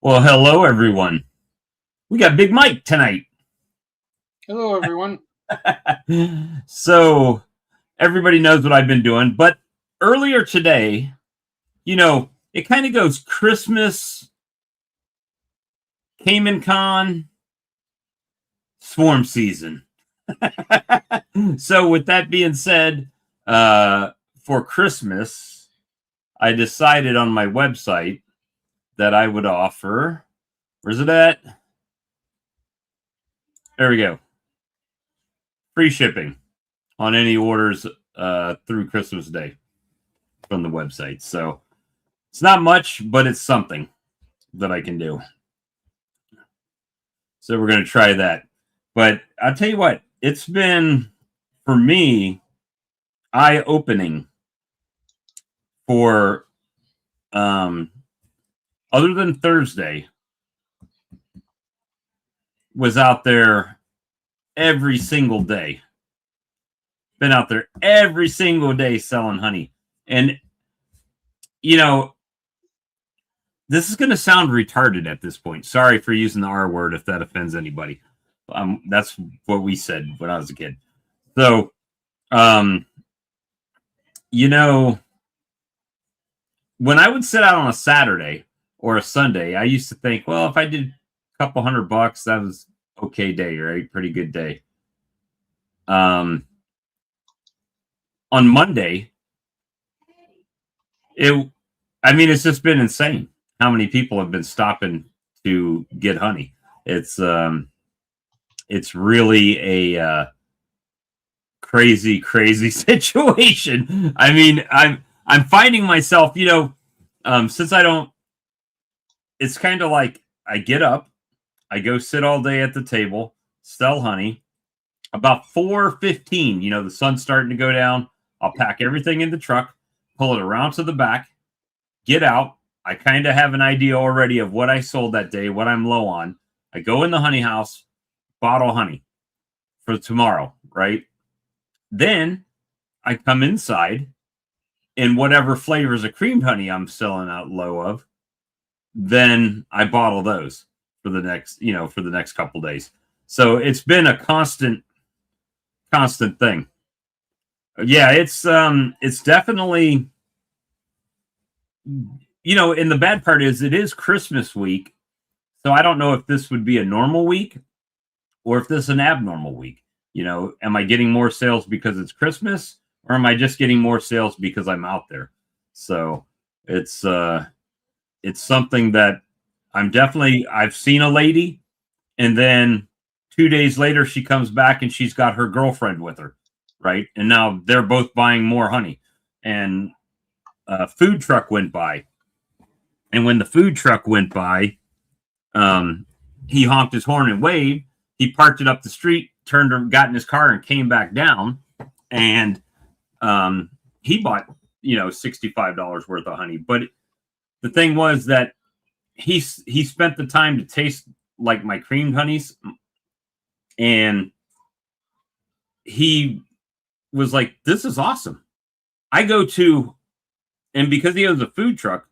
Well, hello, everyone. We got Big Mike tonight. Hello, everyone. So, everybody knows what I've been doing. But earlier today, it kind of goes Christmas, Cayman Con, swarm season. So, with that being said, for Christmas, I decided on my website that I would offer. Where's it at? There we go. Free shipping on any orders through Christmas Day from the website. So it's not much, but it's something that I can do. So we're going to try that. But I'll tell you what, it's been, for me, eye-opening for, other than Thursday, was out there every single day. Been out there every single day selling honey. And, this is going to sound retarded at this point. Sorry for using the R word if that offends anybody. That's what we said when I was a kid. So, when I would sit out on a Saturday or a Sunday, I used to think, well, if I did a couple $100, that was okay day, right? Pretty good day. On Monday, it's just been insane how many people have been stopping to get honey. It's really a crazy situation. I mean, I'm finding myself, since I don't, it's kind of like I get up, I go sit all day at the table, sell honey. About 4:15, the sun's starting to go down. I'll pack everything in the truck, pull it around to the back, get out. I kind of have an idea already of what I sold that day, what I'm low on. I go in the honey house, bottle honey for tomorrow, right? Then I come inside, and whatever flavors of creamed honey I'm selling out low of, then I bottle those for the next couple days. So it's been a constant thing. Yeah, it's definitely, and the bad part is it is Christmas week. So I don't know if this would be a normal week or if this is an abnormal week. Am I getting more sales because it's Christmas, or am I just getting more sales because I'm out there? So it's something that I've seen a lady, and then 2 days later she comes back and she's got her girlfriend with her, right? And now they're both buying more honey. And a food truck went by. And when the food truck went by, he honked his horn and waved. He parked it up the street, got in his car and came back down. And he bought, $65 worth of honey. But the thing was that he spent the time to taste like my creamed honeys, and he was like, this is awesome. And because he owns a food truck,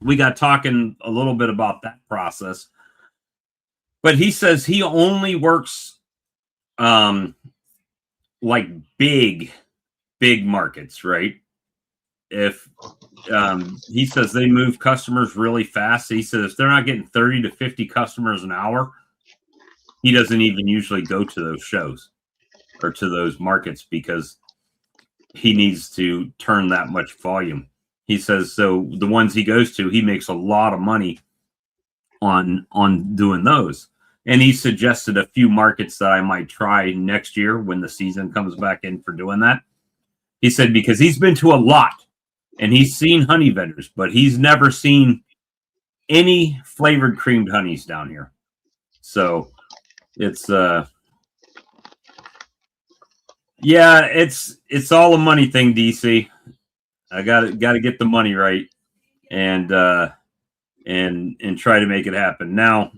we got talking a little bit about that process. But he says he only works like big markets, right? If he says they move customers really fast. He says if they're not getting 30 to 50 customers an hour, he doesn't even usually go to those shows or to those markets because he needs to turn that much volume. He says so the ones he goes to, he makes a lot of money on doing those. And he suggested a few markets that I might try next year when the season comes back in for doing that. He said because he's been to a lot and he's seen honey vendors, but he's never seen any flavored creamed honeys down here. So it's it's all a money thing, DC. I got to get the money right and try to make it happen. Now,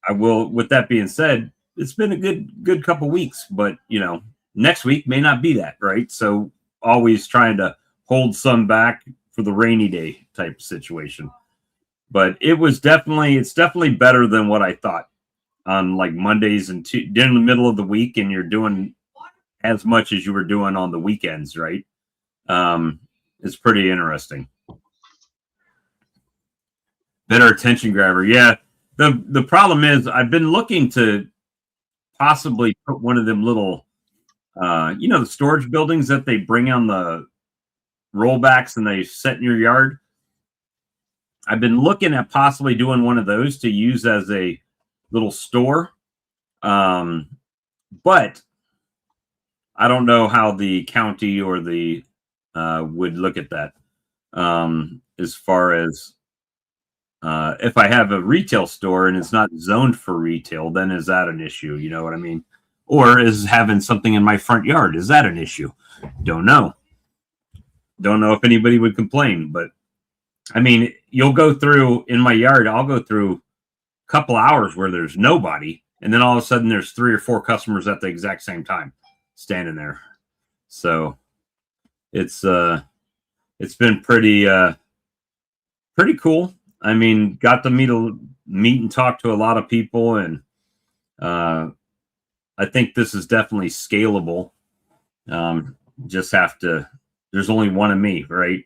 I will. With that being said, it's been a good couple weeks, but next week may not be that, right? So always trying to hold some back for the rainy day type situation. But it's definitely better than what I thought on like Mondays and in the middle of the week, and you're doing as much as you were doing on the weekends, right? It's pretty interesting. Better attention grabber. Yeah. The problem is I've been looking to possibly put one of them little the storage buildings that they bring on the rollbacks and they set in your yard. I've been looking at possibly doing one of those to use as a little store. But I don't know how the county or the would look at that. As far as if I have a retail store and it's not zoned for retail, then is that an issue? You know what I mean? Or is having something in my front yard, is that an issue? Don't know. Don't know if anybody would complain, but I mean, you'll go through in my yard, I'll go through a couple hours where there's nobody, and then all of a sudden there's 3 or 4 customers at the exact same time standing there. So it's been pretty cool. I mean, got to meet and talk to a lot of people, and I think this is definitely scalable. Just have to. There's only one of me, right?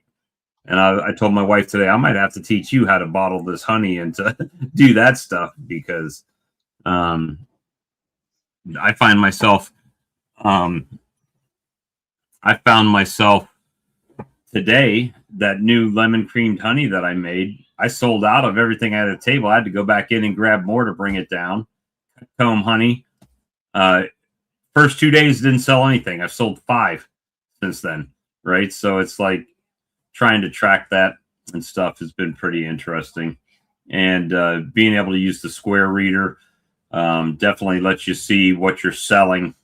And I told my wife today I might have to teach you how to bottle this honey and to do that stuff because I find myself. I found myself today that new lemon creamed honey that I made. I sold out of everything I had at the table. I had to go back in and grab more to bring it down. Comb honey. First 2 days didn't sell anything. I've sold 5 since then, right? So it's like trying to track that and stuff has been pretty interesting. And being able to use the square reader definitely lets you see what you're selling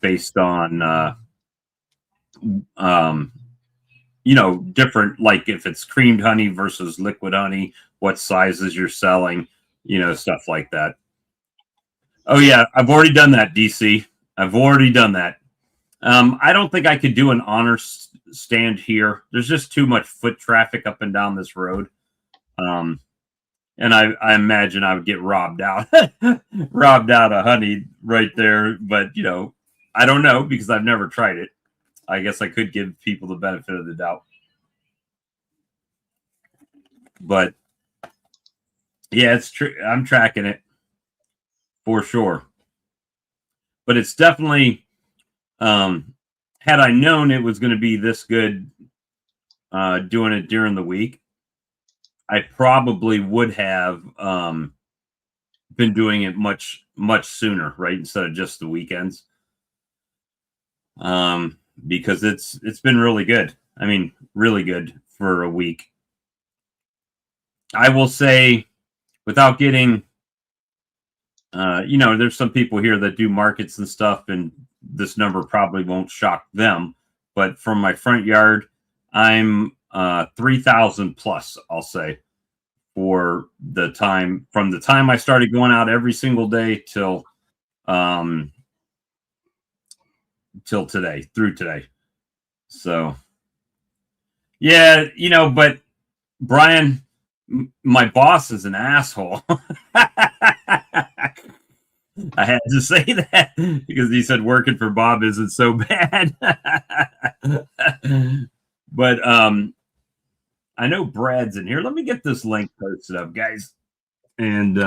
based on different, like if it's creamed honey versus liquid honey, what sizes you're selling, stuff like that. Oh yeah, I've already done that, DC. I've already done that. I don't think I could do an honor stand here. There's just too much foot traffic up and down this road. And I imagine I would get robbed out of honey right there. But, I don't know because I've never tried it. I guess I could give people the benefit of the doubt. But, yeah, it's true. I'm tracking it for sure. But it's definitely, had I known it was going to be this good doing it during the week, I probably would have been doing it much, much sooner, right? Instead of just the weekends. Because it's been really good. I mean, really good for a week. I will say, without getting, there's some people here that do markets and stuff, and this number probably won't shock them. But from my front yard, I'm 3,000 plus, I'll say, for the time from the time I started going out every single day till today, through today. So yeah, but Brian, my boss is an asshole. I had to say that because he said working for Bob isn't so bad. But I know Brad's in here. Let me get this link posted up, guys. And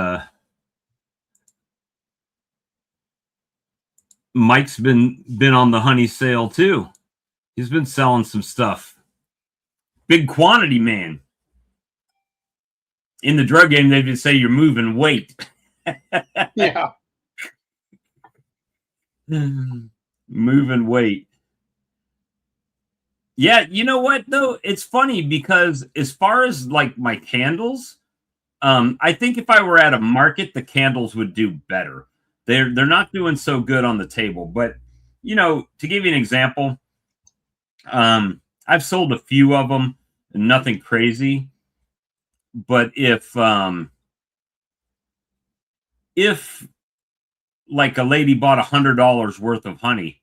Mike's been on the honey sale too. He's been selling some stuff. Big quantity, man. In the drug game, they would say you're moving weight. Yeah. Moving weight. Yeah, you know what though? It's funny because as far as like my candles, I think if I were at a market, the candles would do better. They're not doing so good on the table. But to give you an example, I've sold a few of them, nothing crazy. But if like a lady bought $100 worth of honey,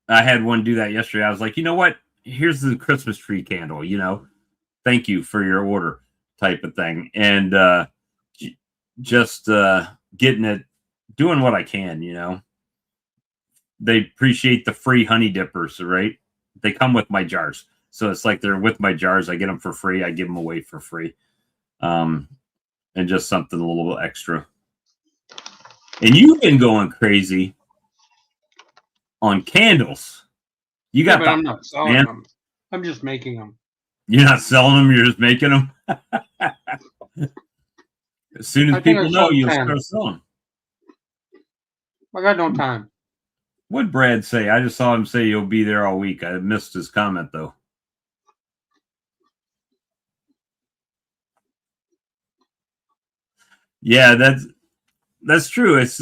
I had one do that yesterday. I was like, you know what? Here's the Christmas tree candle, thank you for your order. type of thing, and just getting it, doing what I can. They appreciate the free honey dippers, right? They come with my jars, so it's like they're with my jars. I get them for free. I give them away for free, and just something a little extra. And you've been going crazy on candles. You got but I'm not selling man. them. I'm just making them. You're not selling them. You're just making them. As soon as people know, you'll start selling. I got no time. What'd Brad say? I just saw him say you'll be there all week. I missed his comment though. Yeah, that's true. It's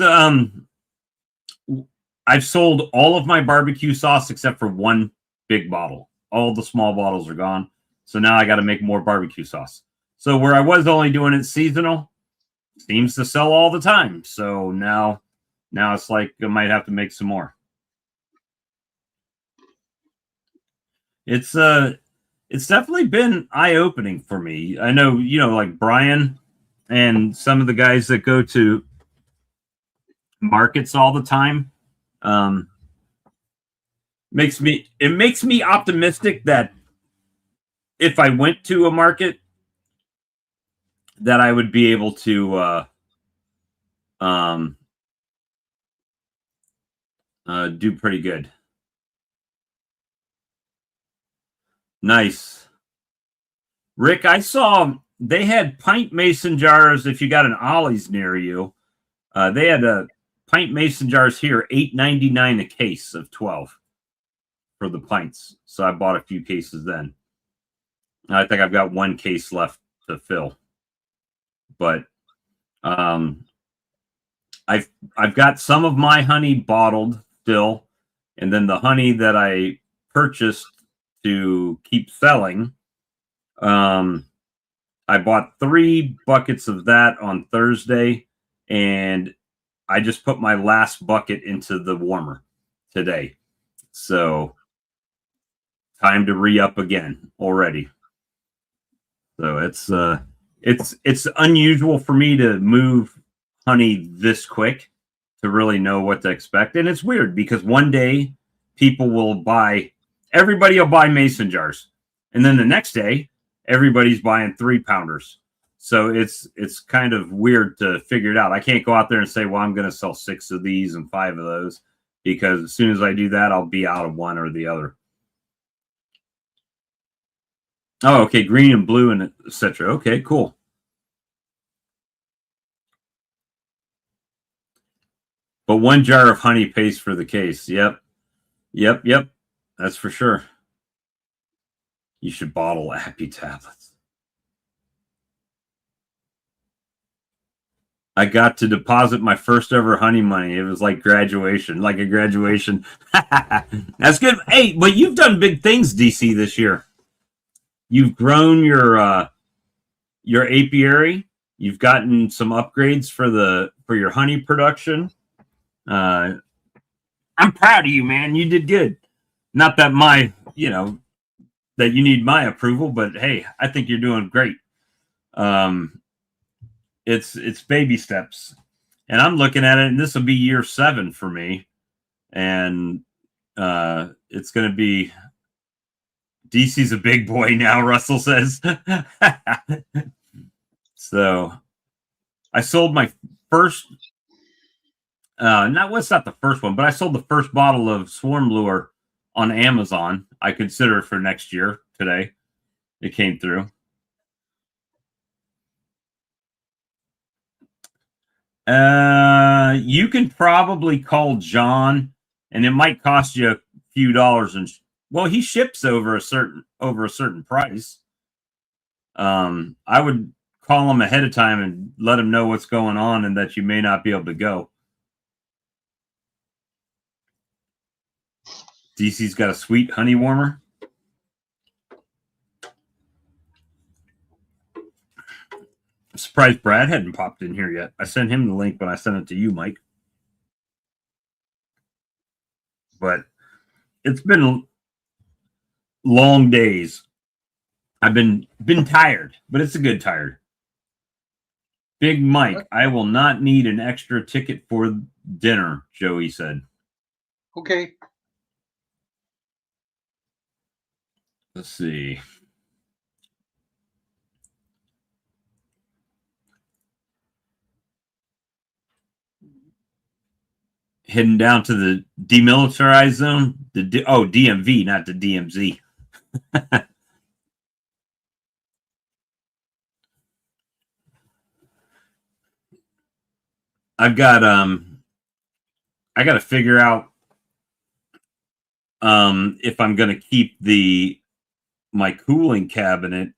I've sold all of my barbecue sauce except for one big bottle. All the small bottles are gone. So now I got to make more barbecue sauce. So where I was only doing it seasonal, seems to sell all the time. So now it's like I might have to make some more. It's definitely been eye-opening for me. I know, like Brian and some of the guys that go to markets all the time, makes me optimistic that if I went to a market, that I would be able to do pretty good. Nice. Rick, I saw they had pint mason jars if you got an Ollie's near you. They had a pint mason jars here, $8.99 a case of 12 for the pints. So I bought a few cases then. I think I've got one case left to fill. But I've got some of my honey bottled still, and then the honey that I purchased to keep selling. I bought 3 buckets of that on Thursday, and I just put my last bucket into the warmer today. So time to re-up again already. So it's unusual for me to move honey this quick to really know what to expect. And it's weird because one day everybody will buy mason jars. And then the next day, everybody's buying 3-pounders. So it's kind of weird to figure it out. I can't go out there and say, well, I'm going to sell 6 of these and 5 of those, because as soon as I do that, I'll be out of one or the other. Oh, okay. Green and blue and etc. Okay, cool. But 1 jar of honey pays for the case. Yep. That's for sure. You should bottle Appy tablets. I got to deposit my first ever honey money. It was like graduation, like a graduation. That's good. Hey, but you've done big things, DC, this year. You've grown your apiary. You've gotten some upgrades for your honey production. I'm proud of you, man. You did good. Not that that you need my approval, but hey, I think you're doing great. It's baby steps, and I'm looking at it, and this will be year 7 for me, and it's going to be. DC's a big boy now, Russell says. So I sold my first. It's not the first one, but I sold the first bottle of Swarm Lure on Amazon. I consider it for next year today. It came through. You can probably call John, and it might cost you a few dollars. And well, he ships over a certain price. I would call him ahead of time and let him know what's going on and that you may not be able to go. DC's got a sweet honey warmer. I'm surprised Brad hadn't popped in here yet. I sent him the link, but I sent it to you, Mike. But it's been long days. I've been tired, but it's a good tired. Big Mike, I will not need an extra ticket for dinner, Joey said. Okay. Let's see. Heading down to the demilitarized zone. DMV, not the DMZ. I got to figure out if I'm going to keep my cooling cabinet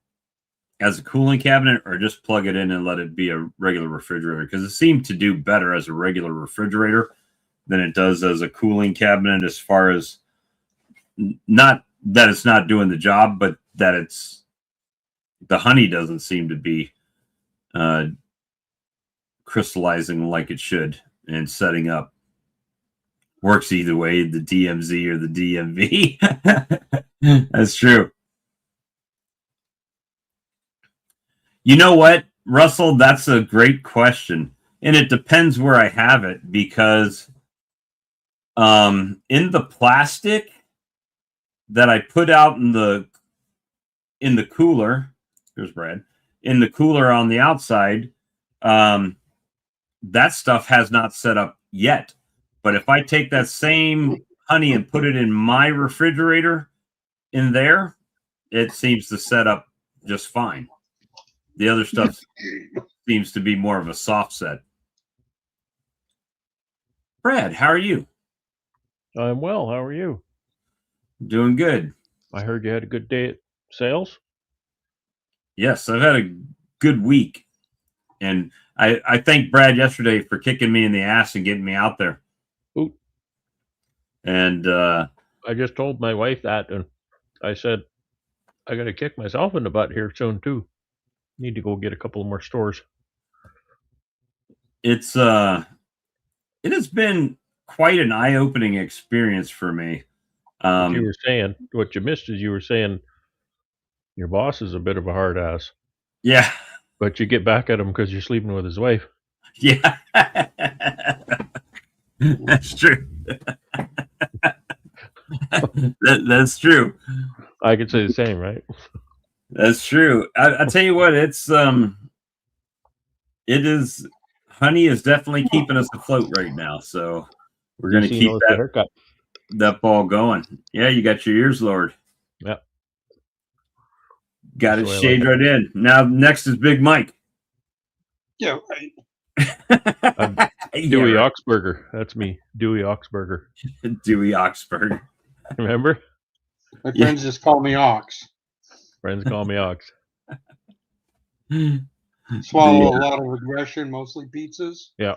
as a cooling cabinet or just plug it in and let it be a regular refrigerator, because it seemed to do better as a regular refrigerator than it does as a cooling cabinet, as far as not that it's not doing the job, but that the honey doesn't seem to be crystallizing like it should and setting up. Works either way, the DMZ or the DMV. That's true. You know what, Russell? That's a great question. And it depends where I have it, because in the plastic that I put out in the cooler, here's Brad, in the cooler on the outside, that stuff has not set up yet. But if I take that same honey and put it in my refrigerator in there, it seems to set up just fine. The other stuff seems to be more of a soft set. Brad, how are you? I'm well. How are you? Doing good. I heard you had a good day at sales. Yes, I've had a good week. And I thanked Brad yesterday for kicking me in the ass and getting me out there. Ooh. And I just told my wife that, and I said, I got to kick myself in the butt here soon, too. Need to go get a couple more stores. It has been quite an eye-opening experience for me. What you were saying, what you missed is you were saying your boss is a bit of a hard ass. Yeah. But you get back at him because you're sleeping with his wife. Yeah. That's true. That's true. I could say the same, right? That's true. I tell you what, it is, honey is definitely keeping us afloat right now. So we're going to keep that ball going. Yeah, you got your ears lowered. Yep. Got it shaved right in. Now next is Big Mike. Yeah, right. Dewey Oxburger. That's me, Dewey Oxburger. Dewey Oxburger. Remember? My friends just call me Ox. Friends call me Ox. Swallow a lot of regression, mostly pizzas. Yeah.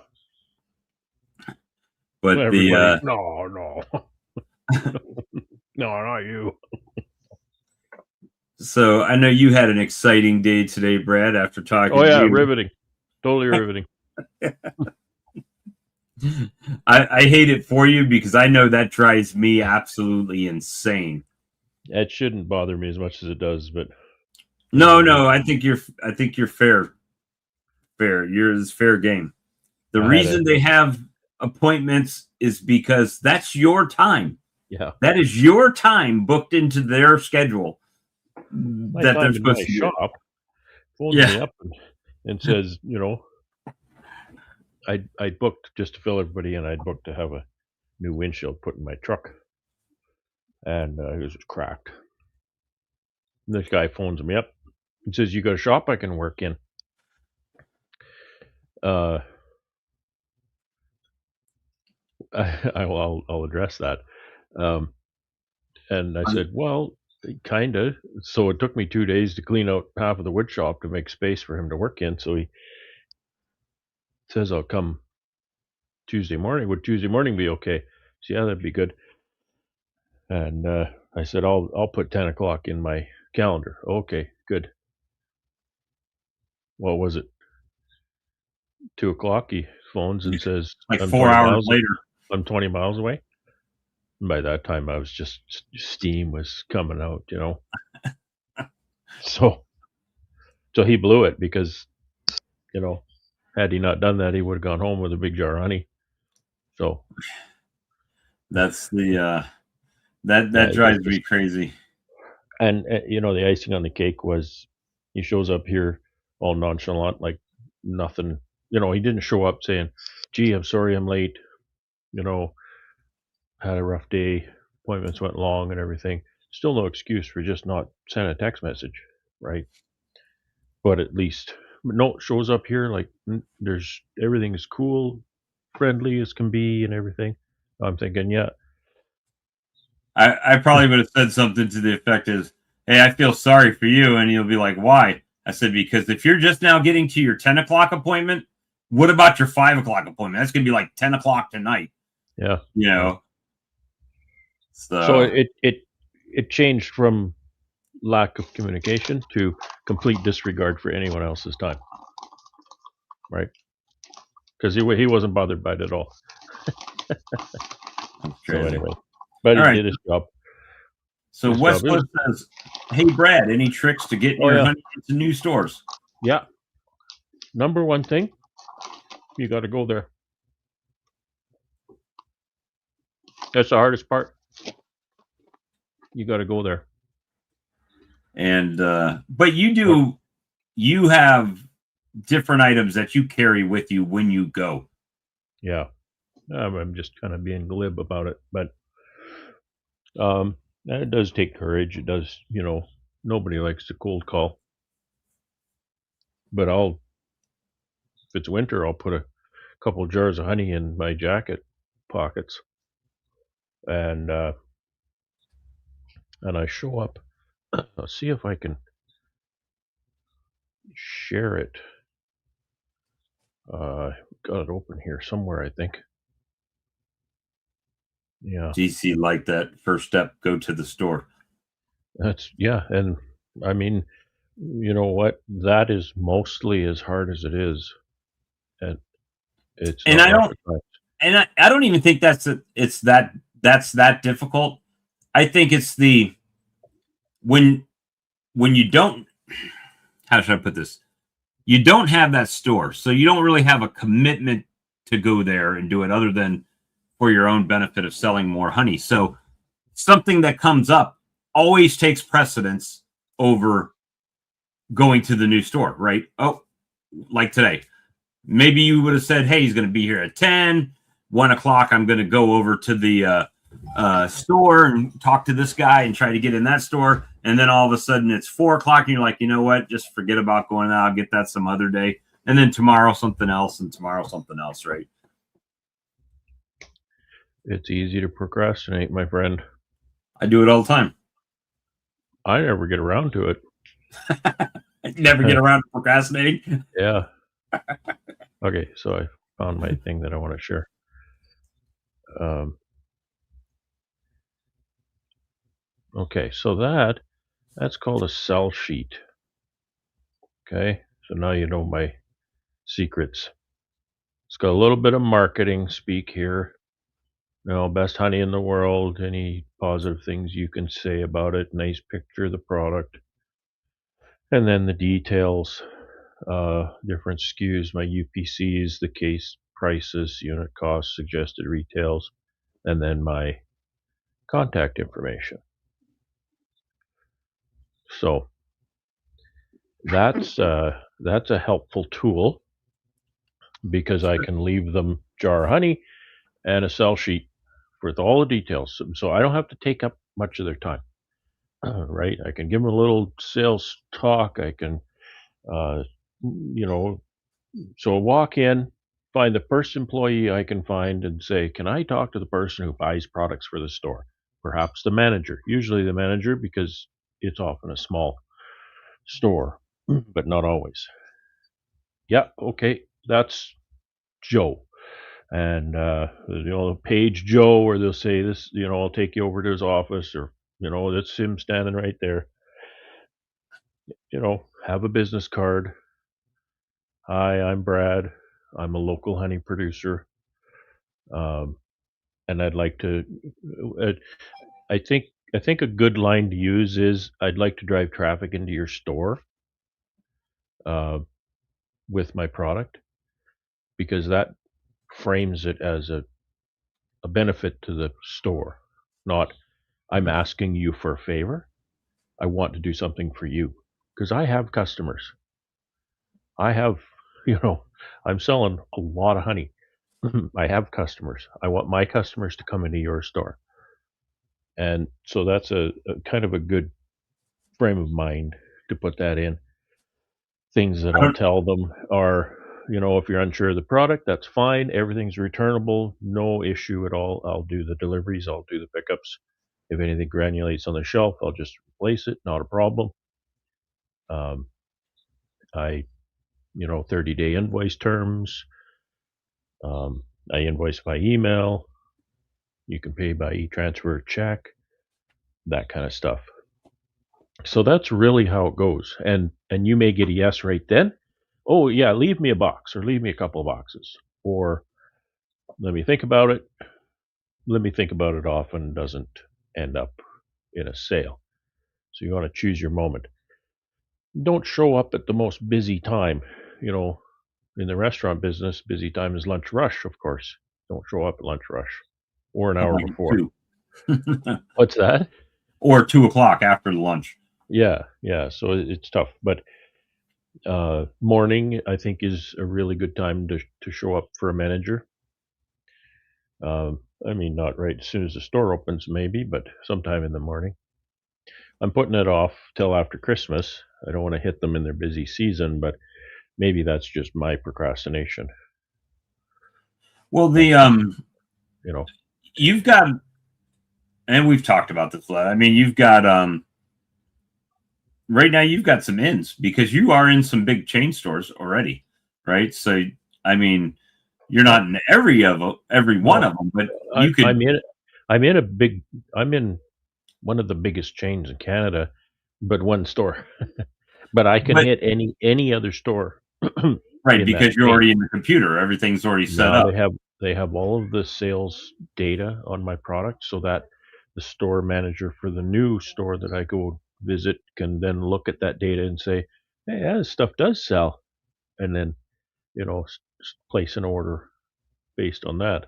But everybody, no. No, not you. So I know you had an exciting day today, Brad, after talking to you. Riveting. Totally riveting. I hate it for you, because I know that drives me absolutely insane. It shouldn't bother me as much as it does, but no, I think you're fair. You're fair game. The reason they have appointments is because that's your time. Yeah, that is your time booked into their schedule. My that they're supposed to shop phones me up and says, you know, I booked just to fill everybody in. I'd booked to have a new windshield put in my truck, and it was cracked. And this guy phones me up and says, "You got a shop I can work in?" I'll address that. And I said, well, kind of. So it took me 2 days to clean out half of the wood shop to make space for him to work in. So he says, I'll come Tuesday morning. Would Tuesday morning be okay? So yeah, that'd be good. And I said, I'll put 10 o'clock in my calendar. Okay, good. What was it? 2 o'clock. He phones and says, like 4 hours later, I'm 20 miles away. And by that time, I was just steam was coming out, you know. So he blew it because, had he not done that, he would have gone home with a big jar of honey. So That's the that yeah, drives me crazy. and the icing on the cake was he shows up here all nonchalant, like nothing. He didn't show up saying, "Gee, I'm sorry I'm late." Had a rough day, appointments went long and everything. Still no excuse for just not sending a text message, right? But at least no, it shows up here like there's everything is cool, friendly as can be, and everything. I'm thinking, yeah, I probably would have said something to the effect is, "Hey, I feel sorry for you," and you'll be like, "Why?" I said, "Because if you're just now getting to your 10 o'clock appointment, what about your 5 o'clock appointment? That's gonna be like 10 o'clock tonight." yeah. You Yeah. know. So So it changed from lack of communication to complete disregard for anyone else's time, right? Because he wasn't bothered by it at all. that's So crazy. anyway, but All he right. did his job. So It was Westwood says, "Hey Brad, any tricks to getting oh your yeah, honey into new stores?" yeah. Number one thing, you got to go there. That's the hardest part. You got to go there. And but What? you have different items that you carry with you when you go. Yeah, I'm just kind of being glib about it, but and it does take courage. It does, nobody likes a cold call. But if it's winter, I'll put a couple jars of honey in my jacket pockets, and I show up. I'll see if I can share it. Got it open here somewhere, I think. Yeah, GC like that first step, go to the store. and I mean, you know what? That is mostly as hard as it is, and it's And not I don't rocket science. and I don't even think that's that difficult. I think it's the when you don't, how should I put this? You don't have that store, so you don't really have a commitment to go there and do it other than for your own benefit of selling more honey. So something that comes up always takes precedence over going to the new store, right? Oh, like today, maybe you would have said, "Hey, he's going to be here at 10, 1 o'clock. I'm going to go over to the store and talk to this guy and try to get in that store." And then all of a sudden it's 4 o'clock, and you're like, "You know what? Just forget about going out. I'll get that some other day." And then tomorrow something else, and tomorrow something else, right? It's easy to procrastinate, my friend. I do it all the time. I never get around to it. I never get around to procrastinating. Yeah. Okay, so I found my thing that I want to share. Okay, so that's called a sell sheet. Okay, so now you know my secrets. It's got a little bit of marketing speak here. Best honey in the world, any positive things you can say about it, nice picture of the product, and then the details, different SKUs, my UPCs, the case prices, unit costs, suggested retails, and then my contact information. So that's a helpful tool because I can leave them jar of honey and a sell sheet with all the details, so I don't have to take up much of their time. Right? I can give them a little sales talk. I can, uh, you know, so walk in, find the first employee I can find, and say, "Can I talk to the person who buys products for the store?" Perhaps the manager. Usually the manager because it's often a small store, but not always. Yeah, okay, that's Joe. And page Joe, or they'll say this, I'll take you over to his office, or that's him standing right there. Have a business card. Hi, I'm Brad. I'm a local honey producer, um, and I'd like to. I think I think a good line to use is, "I'd like to drive traffic into your store uh, with my product," because that frames it as a benefit to the store, not "I'm asking you for a favor. I want to do something for you." Because I have customers. I have, you know, I'm selling a lot of honey. I have customers. I want my customers to come into your store. And so that's a kind of a good frame of mind to put that in. Things that I I'll don't. tell them are, if you're unsure of the product, that's fine. Everything's returnable, no issue at all. I'll do the deliveries, I'll do the pickups. If anything granulates on the shelf, I'll just replace it, not a problem. Um, I, 30-day invoice terms. I invoice by email. You can pay by e-transfer check, that kind of stuff. So that's really how it goes. And you may get a yes right then. Oh yeah, leave me a box or leave me a couple of boxes. Or let me think about it. Let me think about it often doesn't end up in a sale. So you want to choose your moment. Don't show up at the most busy time. You know, in the restaurant business, busy time is lunch rush, of course. Don't show up at lunch rush or an hour Like before. 2. What's that? Or 2 o'clock after lunch. Yeah, yeah. So it's tough, but morning I think is a really good time to show up for a manager. I mean, not right as soon as the store opens, maybe, but sometime in the morning. I'm putting it off till after Christmas. I don't want to hit them in their busy season, but maybe that's just my procrastination. Well, You know, you've got, and we've talked about this a lot. I mean, you've got right now you've got some ins because you are in some big chain stores already, right? So I mean, you're not in every one no, of them, but you could. I'm in a big. I'm in one of the biggest chains in Canada, but one store. But I can But hit any other store right, in that because you're chain. already in the computer, everything's already set Yeah, up. they have all of the sales data on my product so that the store manager for the new store that I go visit can then look at that data and say, "Hey, yeah, this stuff does sell," and then place an order based on that.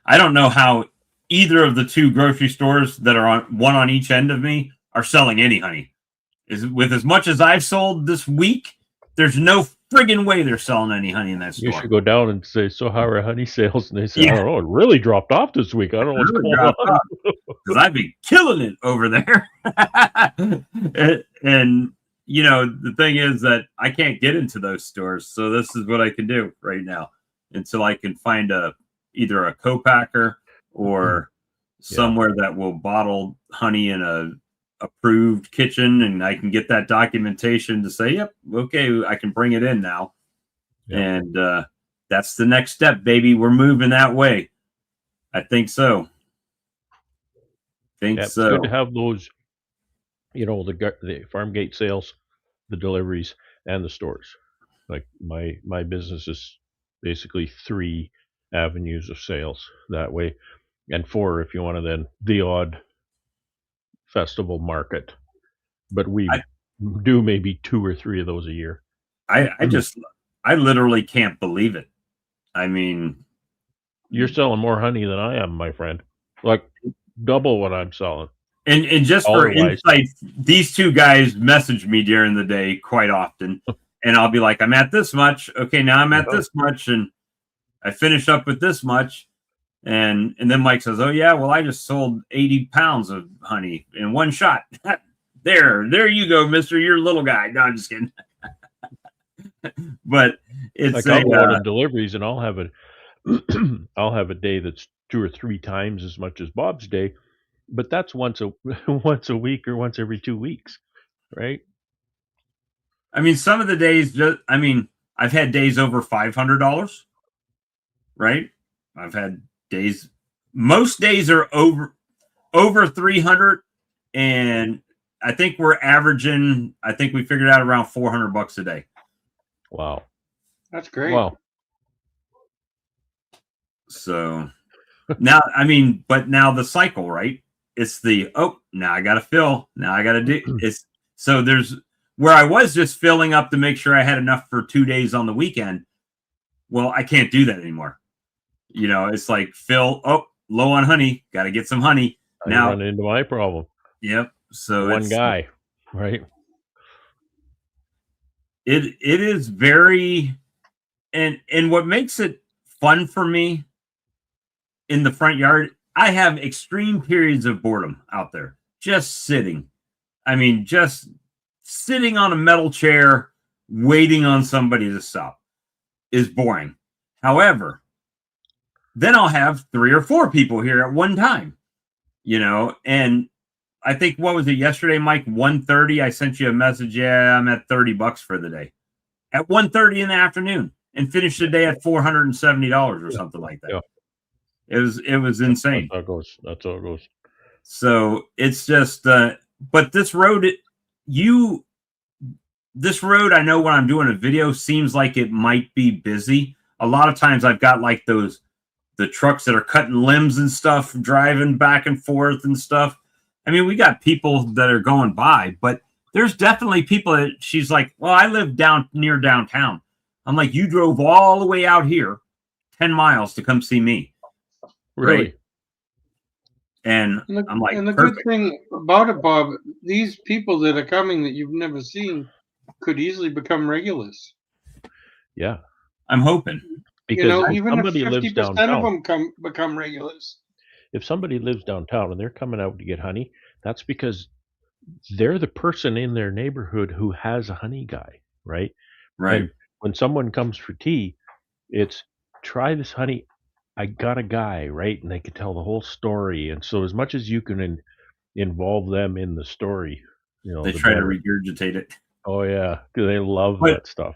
I don't know how either of the two grocery stores that are on one on each end of me are selling any honey. Is with as much as I've sold this week, there's no friggin' way they're selling any honey in that You store. should go down and say, "So how are honey sales?" And they say, "I Yeah, don't know, it really dropped off this week. I don't know it what's really going dropped on." off because I've been killing it over there. and the thing is that I can't get into those stores, so this is what I can do right now until I can find either a co-packer or Yeah, somewhere that will bottle honey in a approved kitchen, and I can get that documentation to say, "Yep, okay, I can bring it in now." yeah. And that's the next step, baby. We're moving that way. I think so. Think Yeah, it's good to so. have those, the farm gate sales, the deliveries, and the stores. Like my business is basically 3 avenues of sales that way, and 4 if you want to then the odd festival market. But we I, do maybe 2 or 3 of those a year. I literally can't believe it. I mean, You're selling more honey than I am, my friend. Like double what I'm selling. and just for Dollar-wise. insights, these two guys message me during the day quite often, and I'll be like, "I'm at this much. Okay, now I'm at Yeah. this much, and I finish up with this much." And then Mike says, "Oh yeah, well I just sold 80 pounds of honey in one shot." there you go, Mister. You're a little guy. No, I'm just kidding. But it's Like I'll go out on deliveries and I'll have I'll have a day that's 2 or 3 times as much as Bob's day, but that's once a once a week or once every 2 weeks, right? I mean, some of the days. I mean, I've had days over $500. Right? I've had days. Most days are over 300, and I think we're averaging. I think we figured out around $400 a day. Wow. That's great. Wow. So now, I mean, but now the cycle, right? it's the, oh, now I got to fill. Now I got to do it's. So there's where I was just filling up to make sure I had enough for 2 days on the weekend. Well, I can't do that anymore. You know, it's like fill, oh, low on honey, got to get some honey. Now run into my problem. Yep. So one guy, right? It is very, and what makes it fun for me in the front yard, I have extreme periods of boredom out there, just sitting. I mean, just sitting on a metal chair, waiting on somebody to stop is boring. However, then I'll have 3 or 4 people here at one time, you know, and I think, what was it yesterday, Mike? 1:30. I sent you a message. Yeah, I'm at $30 for the day at 1:30 in the afternoon, and finished the day at $470 or something like that. Yeah. It was insane. That's how it goes. So it's just, but this road, this road, I know when I'm doing a video, seems like it might be busy. A lot of times I've got like the trucks that are cutting limbs and stuff, driving back and forth and stuff. I mean, we got people that are going by, but there's definitely people that she's like, well, I live near downtown. I'm like, you drove all the way out here 10 miles to come see me. Really? Right? And I'm like, and the good thing about it, Bob, these people that are coming that you've never seen could easily become regulars. Yeah. I'm hoping. Because even if 50% of them become regulars. If somebody lives downtown and they're coming out to get honey, that's because they're the person in their neighborhood who has a honey guy, right? Right. And when someone comes for tea, it's try this honey. I got a guy, right? And they can tell the whole story. And so as much as you can involve them in the story, you know, they try to regurgitate it. Oh yeah, because they love that stuff.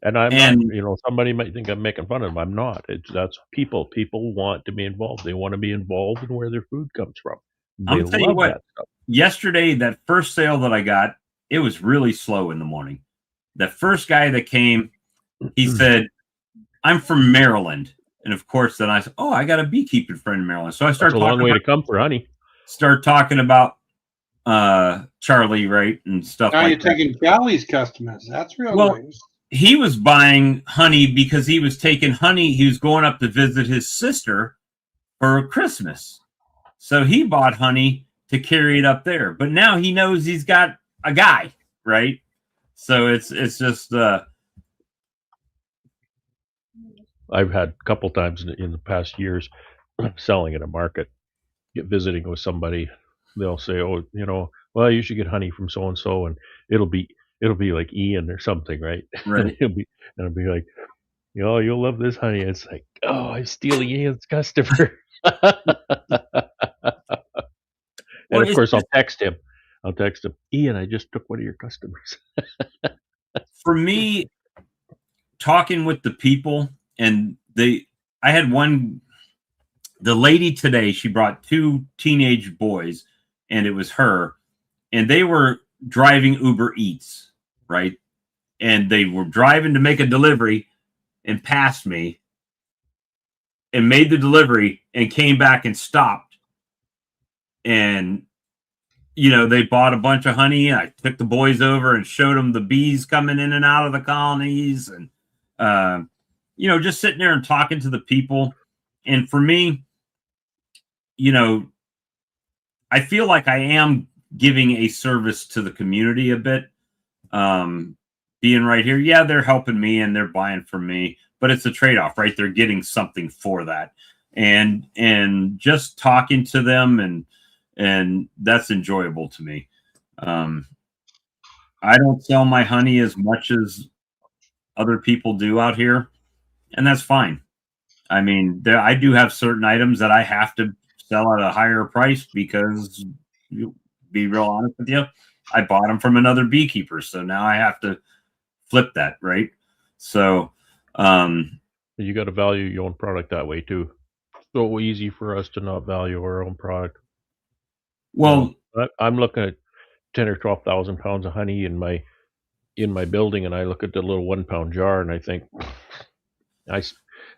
And I'm not, you know, somebody might think I'm making fun of them. I'm not. That's people. People want to be involved. They want to be involved in where their food comes from. They I'll tell you what, that stuff. Yesterday, that first sale that I got, it was really slow in the morning. The first guy that came, he said, I'm from Maryland. And of course, then I said, oh, I got a beekeeping friend in Maryland. So I started talking. That's a long way to come for honey. Start talking about Charlie, right, and stuff now like that. Now you're taking Charlie's customers. That's real nice. He was buying honey because he was taking honey. He was going up to visit his sister for Christmas. So he bought honey to carry it up there. But now he knows he's got a guy, right? So it's just... I've had a couple times in the past years selling at a market, visiting with somebody. They'll say, oh, you know, well, you should get honey from so-and-so, and it'll be like Ian or something, right? Right. and it'll be like, oh, you'll love this honey. It's like, oh, I'm stealing Ian's customer. And of course, I'll text him, Ian, I just took one of your customers. For me, talking with the people, and I had the lady today, she brought 2 teenage boys, and it was her, and they were driving Uber Eats, right? And they were driving to make a delivery and passed me and made the delivery and came back and stopped. And, you know, they bought a bunch of honey. I took the boys over and showed them the bees coming in and out of the colonies, and, you know, just sitting there and talking to the people. And for me, you know, I feel like I am giving a service to the community a bit. Being right here, yeah, they're helping me and they're buying from me, but it's a trade-off, right? They're getting something for that. And just talking to them, and that's enjoyable to me. I don't sell my honey as much as other people do out here, and that's fine. I mean, I do have certain items that I have to sell at a higher price because, be real honest with you, I bought them from another beekeeper, so now I have to flip that, right? So you got to value your own product that way too. So easy for us to not value our own product. Well, I'm looking at 10 or 12,000 pounds of honey in my building, and I look at the little 1 pound jar, and I think,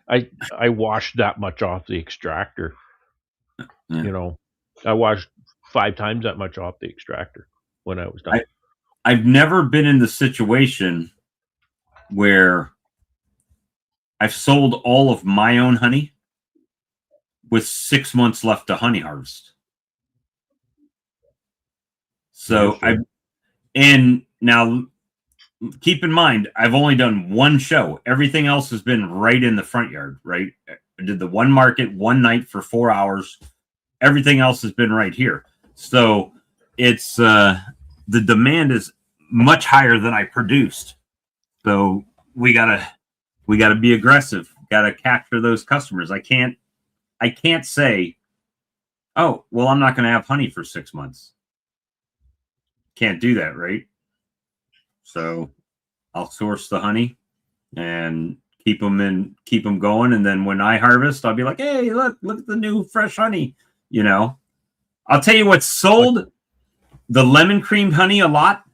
I washed that much off the extractor. Yeah. You know, I washed 5 times that much off the extractor when I was done. I've never been in the situation where I've sold all of my own honey with 6 months left to honey harvest. So and now keep in mind, I've only done one show. Everything else has been right in the front yard, right? I did the one market one night for 4 hours. Everything else has been right here. So it's the demand is much higher than I produced. So we gotta be aggressive. Gotta capture those customers. I can't say, oh, well, I'm not gonna have honey for 6 months. Can't do that, right? So I'll source the honey and keep them going. And then when I harvest, I'll be like, hey, look at the new fresh honey. You know, I'll tell you what sold the lemon creamed honey a lot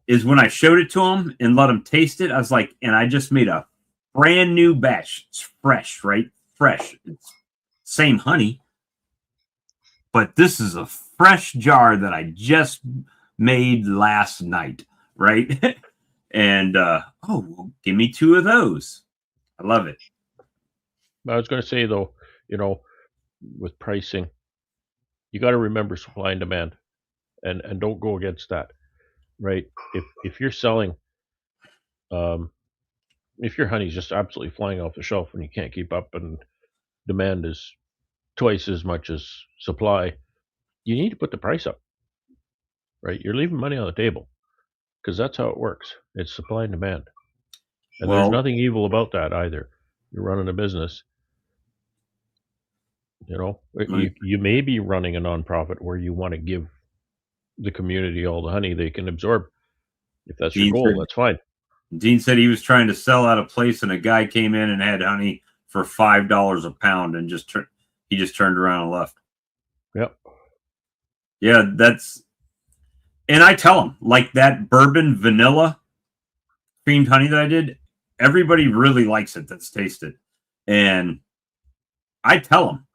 is when I showed it to them and let them taste it. I was like, and I just made a brand new batch. It's fresh, right? Fresh. It's same honey, but this is a fresh jar that I just made last night, right? And well, give me 2 of those. I love it. I was going to say though, with pricing, you got to remember supply and demand, and don't go against that, right? If you're selling, if your honey's just absolutely flying off the shelf and you can't keep up, and demand is twice as much as supply, you need to put the price up, right? You're leaving money on the table because that's how it works. It's supply and demand, and there's nothing evil about that either. You're running a business. You may be running a nonprofit where you want to give the community all the honey they can absorb. If that's your goal, that's fine. Dean said he was trying to sell out a place, and a guy came in and had honey for $5 a pound, and he just turned around and left. Yep. Yeah, and I tell him, like that bourbon vanilla creamed honey that I did, everybody really likes it that's tasted. And I tell him,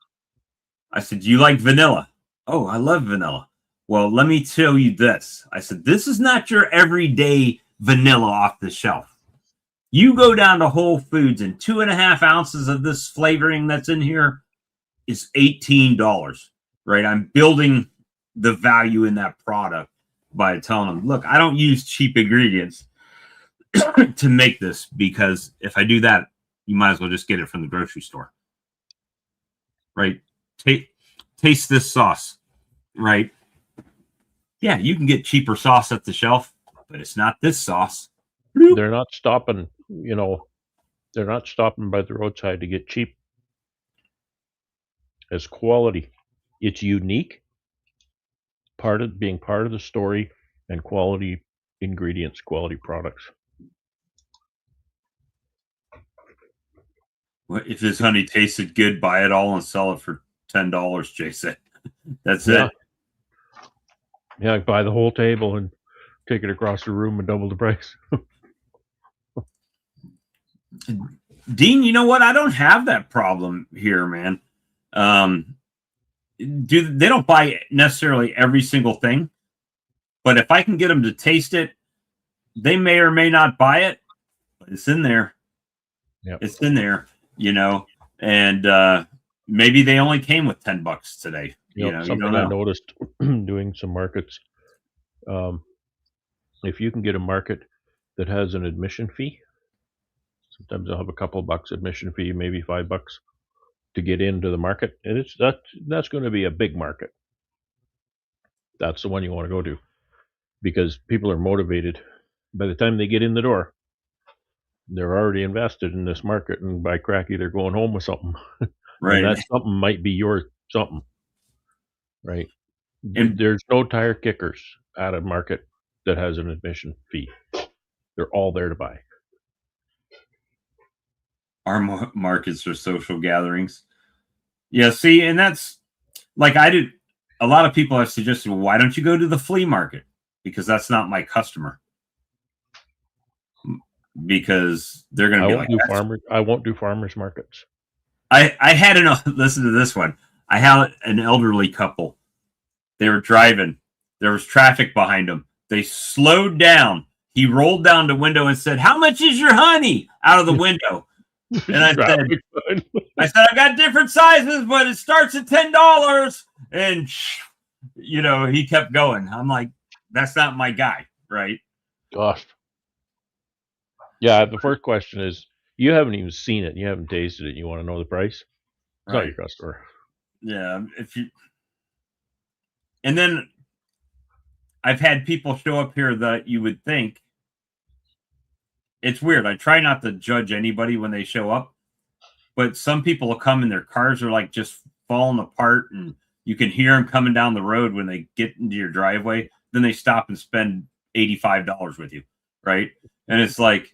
I said, do you like vanilla? Oh, I love vanilla. Well, let me tell you this. I said, this is not your everyday vanilla off the shelf. You go down to Whole Foods and 2.5 ounces of this flavoring that's in here is $18, right? I'm building the value in that product by telling them, look, I don't use cheap ingredients to make this, because if I do that, you might as well just get it from the grocery store, right? Taste this sauce, right? Yeah, you can get cheaper sauce at the shelf, but it's not this sauce. They're not stopping, they're not stopping by the roadside to get cheap. It's quality. It's unique. Being part of the story, and quality ingredients, quality products. Well, if this honey tasted good, buy it all and sell it for $10, Jay said. That's it. Yeah, buy the whole table and take it across the room and double the price. Dean, you know what? I don't have that problem here, man. They don't buy necessarily every single thing, but if I can get them to taste it, they may or may not buy it, but it's in there. Yep. It's in there, and maybe they only came with $10 today. Something I noticed doing some markets. If you can get a market that has an admission fee, sometimes they'll have a couple bucks admission fee, maybe $5 to get into the market, and that's going to be a big market. That's the one you want to go to, because people are motivated. By the time they get in the door, they're already invested in this market, and by cracky, they're going home with something. Right. And that something might be your something, right? And there's no tire kickers at a market that has an admission fee. They're all there to buy. Our markets are social gatherings. Yeah, see, and that's like a lot of people have suggested, well, why don't you go to the flea market? Because that's not my customer. Because they're going to be like, I won't do farmers markets. I had listen to this one. I had an elderly couple They were driving. There was traffic behind them. They slowed down. He rolled down the window and said, "How much is your honey?" out of the window. And I said, "I got different sizes, but it starts at $10. And, he kept going. I'm like, that's not my guy, right? Gosh. Yeah, the first question is, you haven't even seen it. You haven't tasted it. You want to know the price? It's not your customer. Yeah. And then I've had people show up here that you would think, it's weird. I try not to judge anybody when they show up, but some people will come and their cars are like just falling apart, and you can hear them coming down the road when they get into your driveway. Then they stop and spend $85 with you, right? And it's like,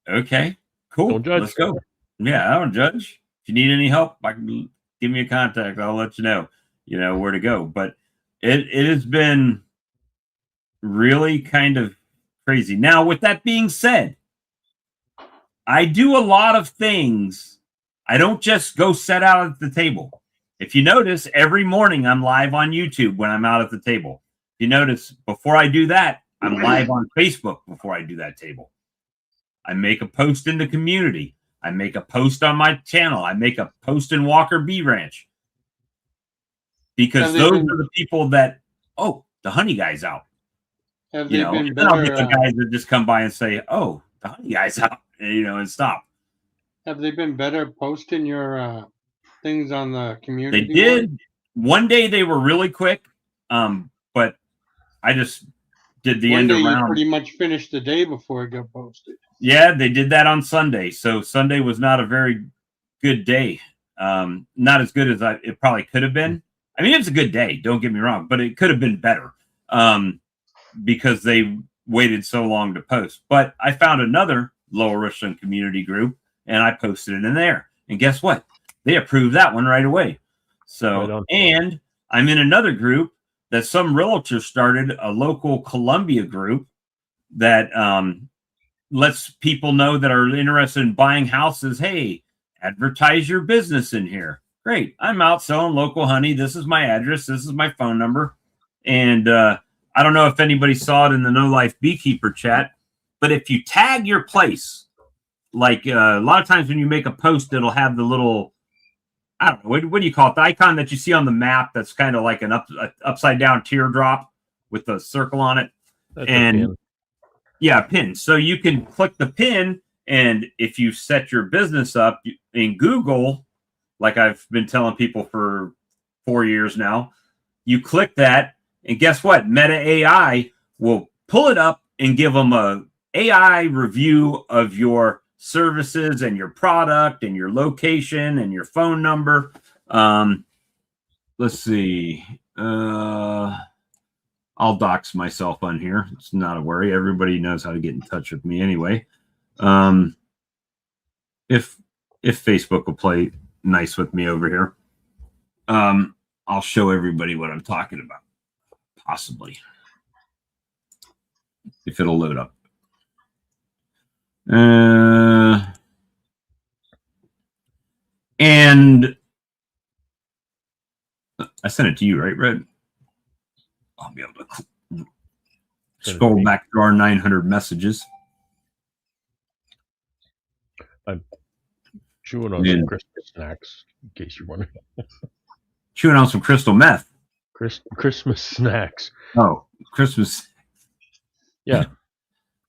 okay, cool, Don't judge. Let's go. Yeah, I don't judge. If you need any help, give me a contact. I'll let you know where to go. But it has been really kind of crazy. Now, with that being said, I do a lot of things. I don't just go set out at the table. If you notice, every morning I'm live on YouTube when I'm out at the table. If you notice, before I do that, I'm live on Facebook before I do that table. I make a post in the community. I make a post on my channel. I make a post in Walker Bee Ranch. Because those are the people that, the honey guy's out. Have they been better? I'll get the guys that just come by and say, "Oh, the honey guy's out," and stop. Have they been better posting your things on the community? They did. One day they were really quick, but I just did the end around. You pretty much finished the day before it got posted. Yeah, they did that on Sunday. So Sunday was not a very good day. Not as good as it probably could have been. I mean, it was a good day. Don't get me wrong, but it could have been better because they waited so long to post. But I found another Lower Richland community group, and I posted it in there. And guess what? They approved that one right away. So, and I'm in another group that some realtor started, a local Columbia group that lets people know that are interested in buying houses. Hey, advertise your business in here. Great. I'm out selling local honey. This is my address. This is my phone number. And I don't know if anybody saw it in the No Life Beekeeper chat, but if you tag your place, like a lot of times when you make a post, it'll have the little, I don't know, what do you call it? The icon that you see on the map that's kind of like an upside down teardrop with a circle on it. That's and pin. So you can click the pin, and if you set your business up in Google, like I've been telling people for 4 years now, you click that, and guess what? Meta AI will pull it up and give them a AI review of your services and your product and your location and your phone number. Let's see. I'll dox myself on here. It's not a worry. Everybody knows how to get in touch with me anyway. If Facebook will play nice with me over here, I'll show everybody what I'm talking about. Possibly. If it'll load up. And I sent it to you, right, Red? I'll be able to scroll back through our 900 messages. I'm chewing on some Christmas snacks, in case you're wondering. Chewing on some crystal meth. Christmas snacks. Oh, Christmas. Yeah.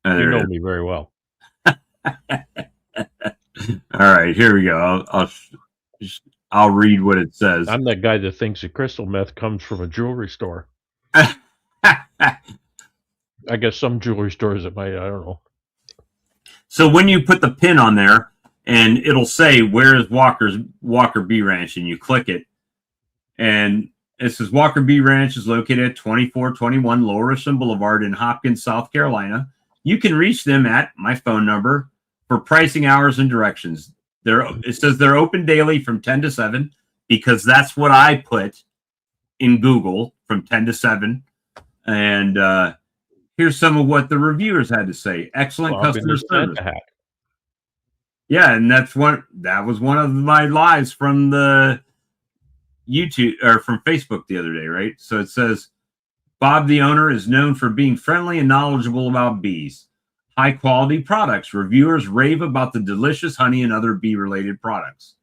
You know me very well. All right, here we go. I'll read what it says. I'm that guy that thinks that crystal meth comes from a jewelry store. I guess some jewelry stores it might. I don't know. So when you put the pin on there, and it'll say, "Where is Walker Bee Ranch?" and you click it, and it says Walker Bee Ranch is located at 2421 Lower Richland Boulevard in Hopkins, South Carolina. You can reach them at my phone number for pricing, hours, and directions. It says they're open daily from 10 to 7 because that's what I put in Google, from 10 to 7. And here's some of what the reviewers had to say. Excellent customer service. Yeah, and that was one of my lives from the YouTube or from Facebook the other day, right? So it says Bob, the owner, is known for being friendly and knowledgeable about bees. High quality products. Reviewers rave about the delicious honey and other bee related products.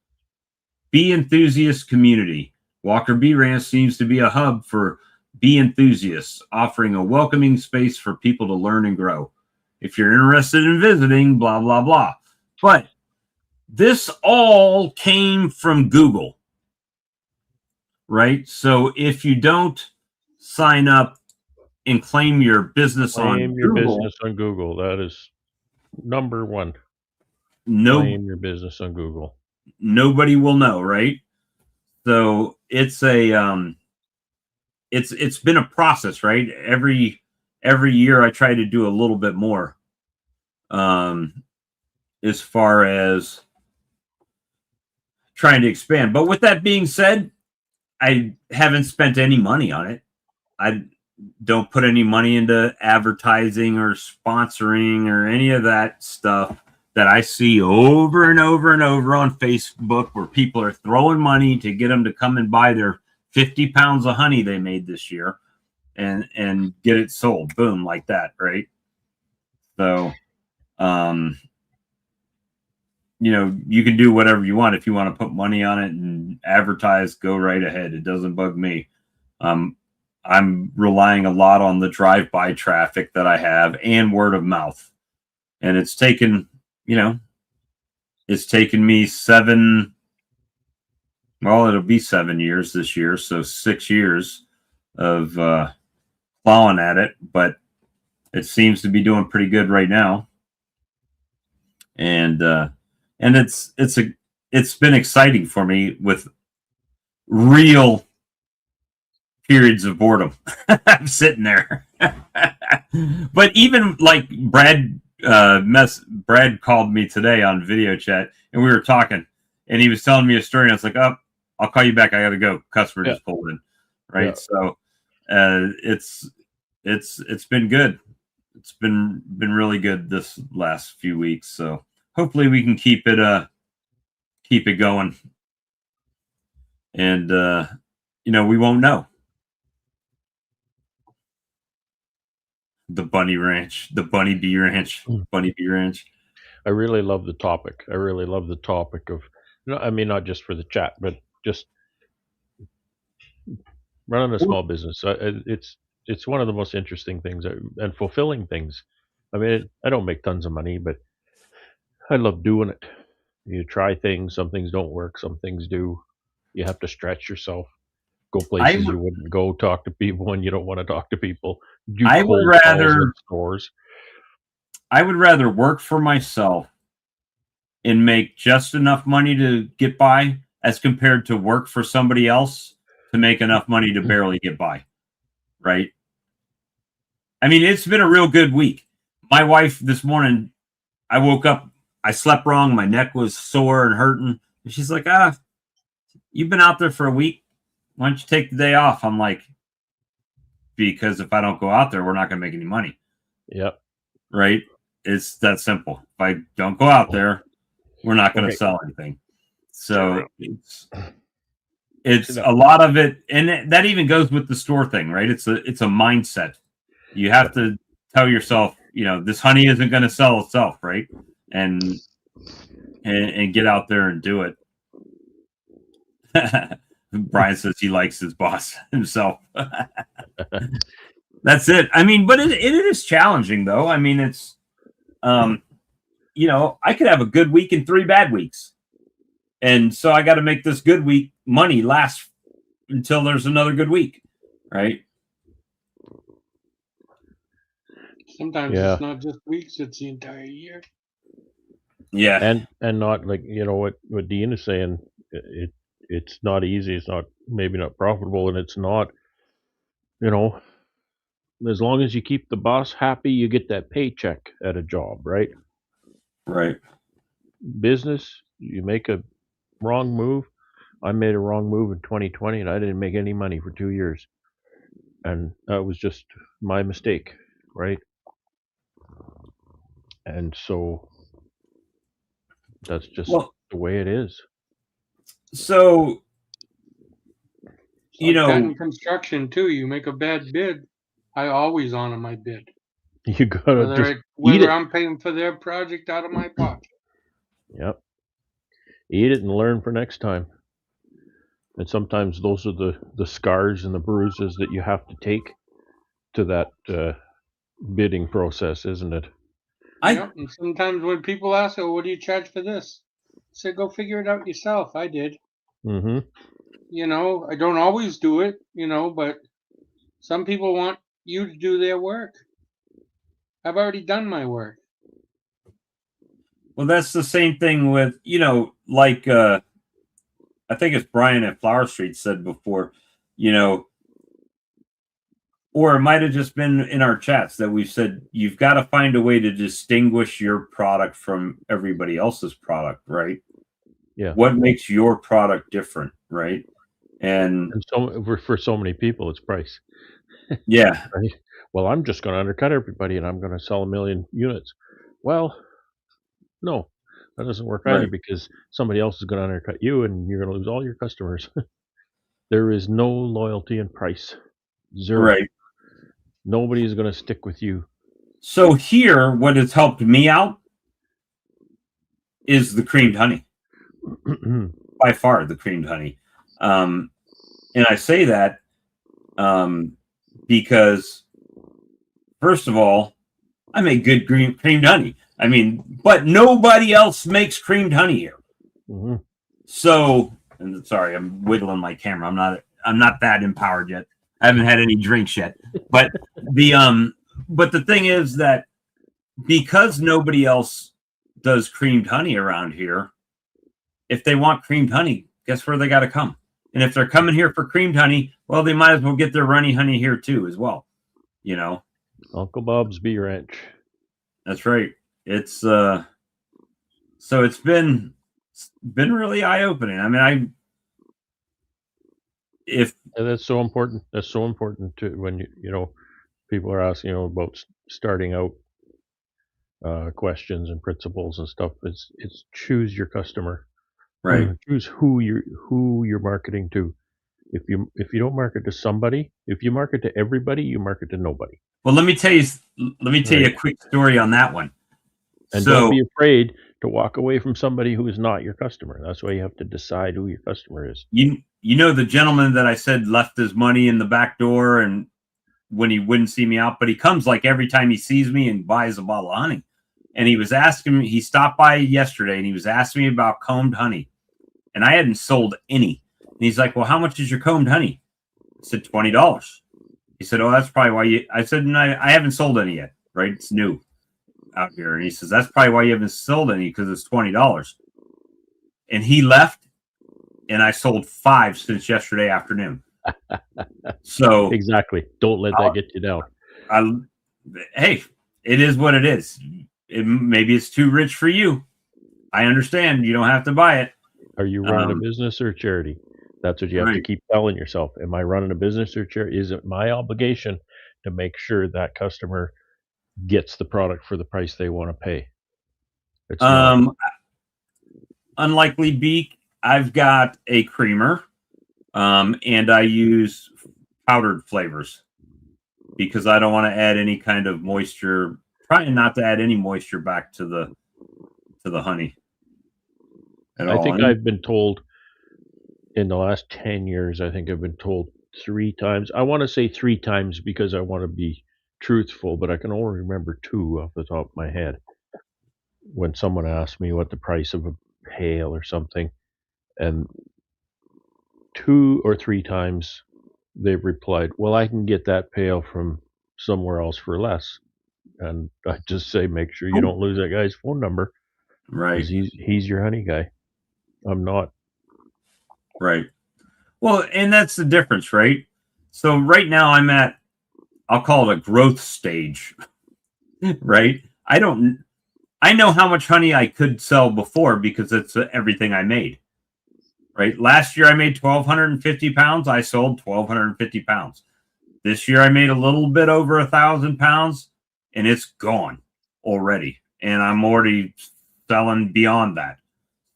Bee enthusiast community. Walker Bee Ranch seems to be a hub for bee enthusiasts, offering a welcoming space for people to learn and grow. If you're interested in visiting, blah, blah, blah. But this all came from Google, right? So if you don't sign up and claim your business on Google, that is number one. Claim your business on Google. Nobody will know, right? So it's a it's been a process, right? Every year I try to do a little bit more as far as trying to expand. But with that being said, I haven't spent any money on it. I don't put any money into advertising or sponsoring or any of that stuff that I see over and over and over on Facebook, where people are throwing money to get them to come and buy their 50 pounds of honey they made this year and get it sold. Boom, like that, right? So, you know, you can do whatever you want. If you want to put money on it and advertise, go right ahead. It doesn't bug me. I'm relying a lot on the drive-by traffic that I have and word of mouth. And it's taken, you know, it's taken me it'll be 7 years this year. So 6 years of plowing at it, but it seems to be doing pretty good right now. And it's been exciting for me with real periods of boredom. I'm sitting there. But even like Brad called me today on video chat and we were talking and he was telling me a story and I was like, oh, I'll call you back. I gotta go. Customer just pulled in. Right. Yeah. So it's been good. It's been really good this last few weeks. So hopefully we can keep it going. And you know, we won't know. The Bunny Ranch, the Bunny Bee Ranch, Bunny Bee Ranch. I really love the topic. I really love the topic of, I mean, not just for the chat, but just running a small business. It's one of the most interesting things and fulfilling things. I mean, I don't make tons of money, but I love doing it. You try things, some things don't work, some things do. You have to stretch yourself. Go places you wouldn't go, talk to people when you don't want to talk to people. I would rather stores. I would rather work for myself and make just enough money to get by as compared to work for somebody else to make enough money to barely get by. Right? I mean, it's been a real good week. My wife this morning, I woke up, I slept wrong, my neck was sore and hurting. And she's like, you've been out there for a week. Why don't you take the day off? I'm like, because if I don't go out there, we're not going to make any money. Yep. Right? It's that simple. If I don't go out there, we're not going to sell anything. So it's a lot of it. And that even goes with the store thing, right? It's a mindset. You have to tell yourself, you know, this honey isn't going to sell itself, right? And get out there and do it. Brian says he likes his boss himself. That's it. I mean, but it is challenging though. I mean, it's, you know, I could have a good week and 3 bad weeks. And so I got to make this good week money last until there's another good week. Right. Sometimes it's not just weeks, it's the entire year. Yeah. And not like, you know, what Dean is saying, it's not easy. It's not, maybe not profitable, and it's not, you know, as long as you keep the boss happy, you get that paycheck at a job, right? Right. Business, you make a wrong move. I made a wrong move in 2020 and I didn't make any money for 2 years. And that was just my mistake, right? And so that's just the way it is. So you like that know, in construction too. You make a bad bid, I always honor my bid. You gotta just eat it. Whether I'm paying for their project out of my pocket. Yep. Eat it and learn for next time. And sometimes those are the scars and the bruises that you have to take to that bidding process, isn't it? Yep. And sometimes when people ask, "Oh, what do you charge for this?" I said, "Go figure it out yourself." I did. Mm-hmm. You know, I don't always do it. You know, but some people want you to do their work. I've already done my work. well, that's the same thing with, you know, like I think it's Brian at Flower Street said before, you know, or it might have just been in our chats that we've said you've got to find a way to distinguish your product from everybody else's product, right? Yeah. What makes your product different, right? And so for so many people, it's price. yeah, Right? Well, I'm just going to undercut everybody, and I'm going to sell 1 million units. Well, no, that doesn't work either, right, because somebody else is going to undercut you, and you're going to lose all your customers. There is no loyalty in price. Zero. right. Nobody's going to stick with you. So here, what has helped me out is the creamed honey. By far, the creamed honey. And I say that because, first of all, I make good creamed honey. I mean, but nobody else makes creamed honey here. Mm-hmm. So, and sorry, I'm wiggling my camera. I'm not that empowered yet. I haven't had any drinks yet. But the thing is that because nobody else does creamed honey around here, if they want creamed honey, guess where they got to come? And if they're coming here for creamed honey, well, they might as well get their runny honey here too, as well. You know, Uncle Bob's Bee Ranch. that's right. It's so it's been really eye opening. I mean, And that's so important. That's so important to when you know people are asking about starting out questions and principles and stuff. It's choose your customer. right. Choose who you're marketing to. If you don't market to somebody, if you market to everybody, you market to nobody. Well, let me tell you a quick story on that one. And So, don't be afraid to walk away from somebody who is not your customer. That's why you have to decide who your customer is. You know the gentleman that I said left his money in the back door and when he wouldn't see me out, but he comes like every time he sees me and buys a bottle of honey. And he was asking me, he stopped by yesterday and he was asking me about combed honey. And I hadn't sold any. And he's like, "Well, how much is your combed honey?" I said, $20. He said, "Oh, that's probably why you," I said, I haven't sold any yet, right? It's new out here. And he says, "That's probably why you haven't sold any, because it's $20. And he left and I sold 5 since yesterday afternoon. So exactly. Don't let that get you down. Hey, it is what it is. Maybe it's too rich for you. I understand. You don't have to buy it. Are you running a business or a charity? That's what you have to keep telling yourself. Am I running a business or charity? Is it my obligation to make sure that customer gets the product for the price they want to pay? It's not. Unlikely Beak, I've got a creamer, and I use powdered flavors because I don't want to add any kind of moisture. Trying not to add any moisture back to the honey at all. I think I've been told in the last 10 years, I think I've been told 3 times. I want to say 3 times because I want to be truthful, but I can only remember 2 off the top of my head. When someone asked me what the price of a pail or something, and 2 or 3 times they've replied, "Well, I can get that pail from somewhere else for less." And I just say, make sure you don't lose that guy's phone number, Right. because he's your honey guy. I'm not. Right. Well, and that's the difference, right? So right now I'm at, I'll call it a growth stage, right? I know how much honey I could sell before because it's everything I made, right? Last year I made 1,250 pounds. I sold 1,250 pounds. This year I made a little bit over 1,000 pounds and it's gone already. And I'm already selling beyond that.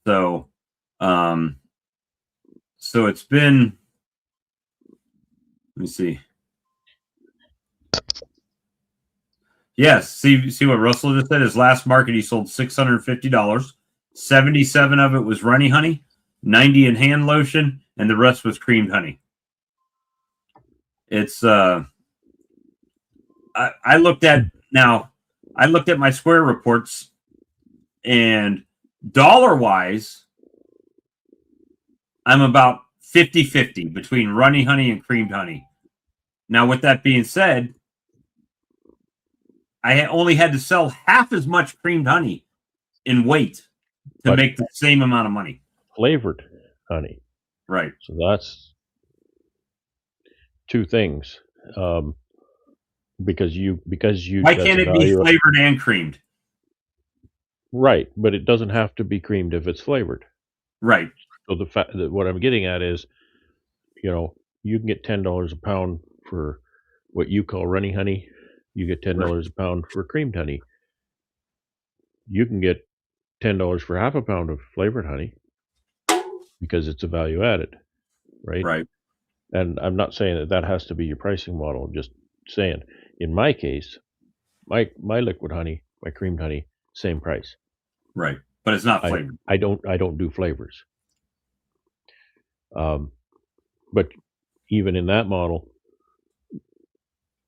So, so it's been Let me see. Yes, see what Russell just said. His last market, he sold $650. 77 of it was runny honey, 90 in hand lotion, and the rest was creamed honey. It's I looked at my Square reports, and dollar wise, I'm about 50-50 between runny honey and creamed honey. Now, with that being said, I only had to sell half as much creamed honey in weight to make the same amount of money. Flavored honey. Right. So that's two things. Because you why can't it be flavored and creamed? Right, but it doesn't have to be creamed if it's flavored. Right. So the fact that what I'm getting at is, you can get $10 a pound for what you call runny honey. You get $10 a pound for creamed honey. You can get $10 for half a pound of flavored honey because it's a value added, right? Right. And I'm not saying that has to be your pricing model. I'm just saying, in my case, my liquid honey, my creamed honey, same price. Right, but it's not flavored. I don't do flavors. But even in that model,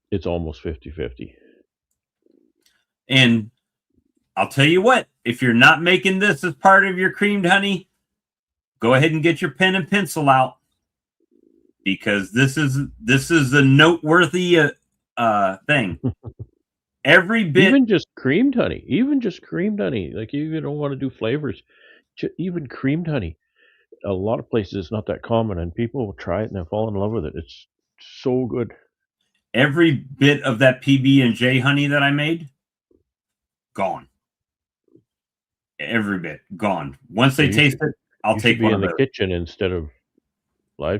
it's almost 50-50. And I'll tell you what, if you're not making this as part of your creamed honey, go ahead and get your pen and pencil out, because this is a noteworthy thing. Every bit, even just creamed honey, like you don't want to do flavors, even creamed honey. A lot of places it's not that common, and people will try it and they'll fall in love with it. It's so good. Every bit of that PB&J honey that I made, gone. Every bit gone. Once they taste it, I'll take one in the kitchen instead of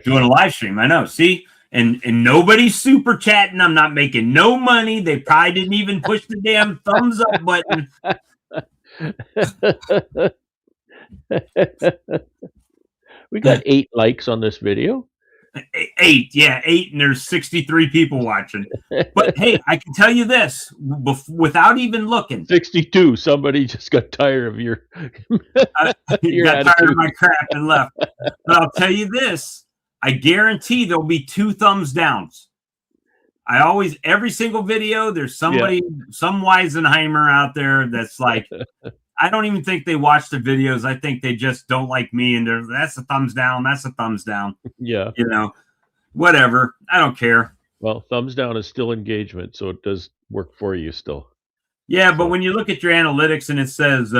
doing a live stream. I know. See, and nobody's super chatting. I'm not making no money. They probably didn't even push the damn thumbs up button. We got 8 likes on this video. 8, yeah, 8, and there's 63 people watching. But hey, I can tell you this without even looking. 62. Somebody just got tired of your. Got tired of my crap and left. But I'll tell you this: I guarantee there'll be 2 thumbs downs. Every single video, there's somebody, some Weisenheimer out there that's like, I don't even think they watch the videos. I think they just don't like me, and that's a thumbs down. That's a thumbs down. Yeah. Whatever. I don't care. Well, thumbs down is still engagement, so it does work for you still. Yeah, but when you look at your analytics and it says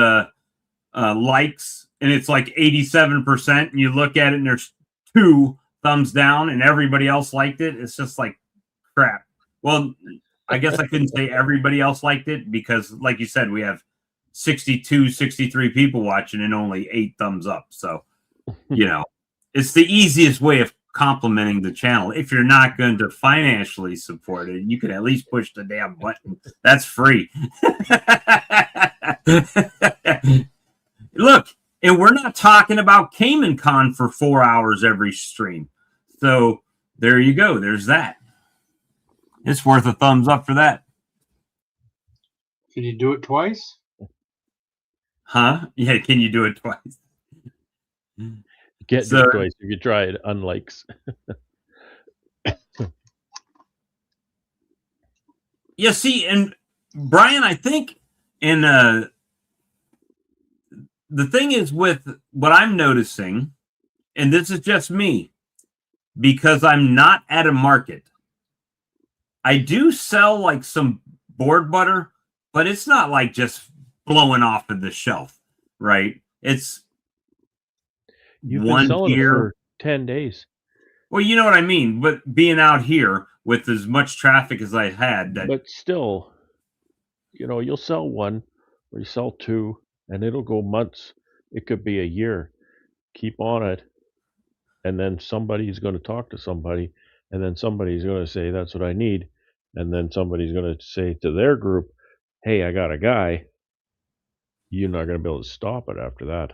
likes, and it's like 87%, and you look at it and there's 2 thumbs down and everybody else liked it, it's just like crap. Well, I guess I couldn't say everybody else liked it, because like you said, we have 62, 63 people watching and only 8 thumbs up. So, it's the easiest way of complimenting the channel. If you're not going to financially support it, you can at least push the damn button. That's free. Look, and we're not talking about Cayman Con for 4 hours every stream. So there you go. There's that. It's worth a thumbs up for that. Can you do it twice? Huh? Yeah, can you do it twice? Can't do it twice if you try it, unlikes. Yeah, see, and Brian, I think the thing is with what I'm noticing, and this is just me, because I'm not at a market. I do sell like some board butter, but it's not like just blowing off of the shelf, right? It's You've been selling it for 10 days. Well, you know what I mean. But being out here with as much traffic as I had, but still, you'll sell 1 or you sell 2, and it'll go months. It could be a year. Keep on it, and then somebody's going to talk to somebody, and then somebody's going to say, "That's what I need," and then somebody's going to say to their group, "Hey, I got a guy." You're not going to be able to stop it after that.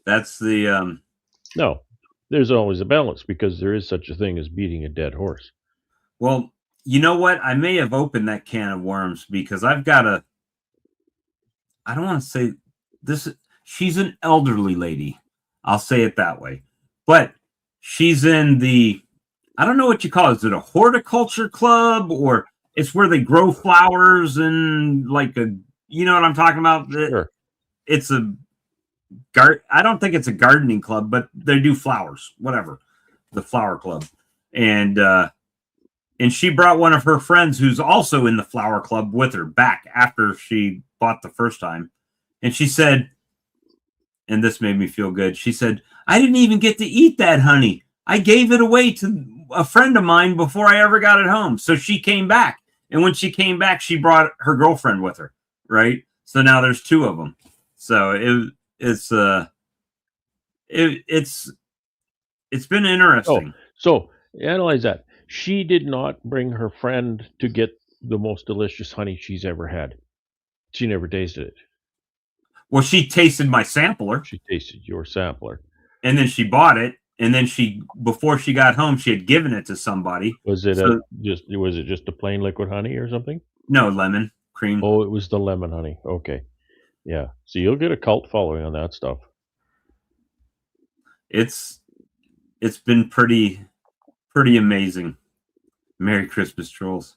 That's the no. there's always a balance because there is such a thing as beating a dead horse. Well, you know what? I may have opened that can of worms because I've got I don't want to say this. She's an elderly lady. I'll say it that way. But she's in I don't know what you call it. Is it a horticulture club, or it's where they grow flowers and you know what I'm talking about? Sure. It's I don't think it's a gardening club, but they do flowers, whatever. The flower club. And she brought one of her friends who's also in the flower club with her back after she bought the first time. And she said, and this made me feel good. She said, I didn't even get to eat that honey. I gave it away to a friend of mine before I ever got it home. So she came back. And when she came back, she brought her girlfriend with her. Right. So now there's two of them. So it's been interesting. So analyze that. She did not bring her friend to get the most delicious honey she's ever had. She never tasted it. Well, she tasted my sampler. She tasted your sampler. And then she bought it. And then before she got home, she had given it to somebody. Was it just a plain liquid honey or something? No, lemon cream. Oh, it was the lemon honey. Okay. Yeah. So you'll get a cult following on that stuff. It's been pretty amazing. Merry Christmas, trolls.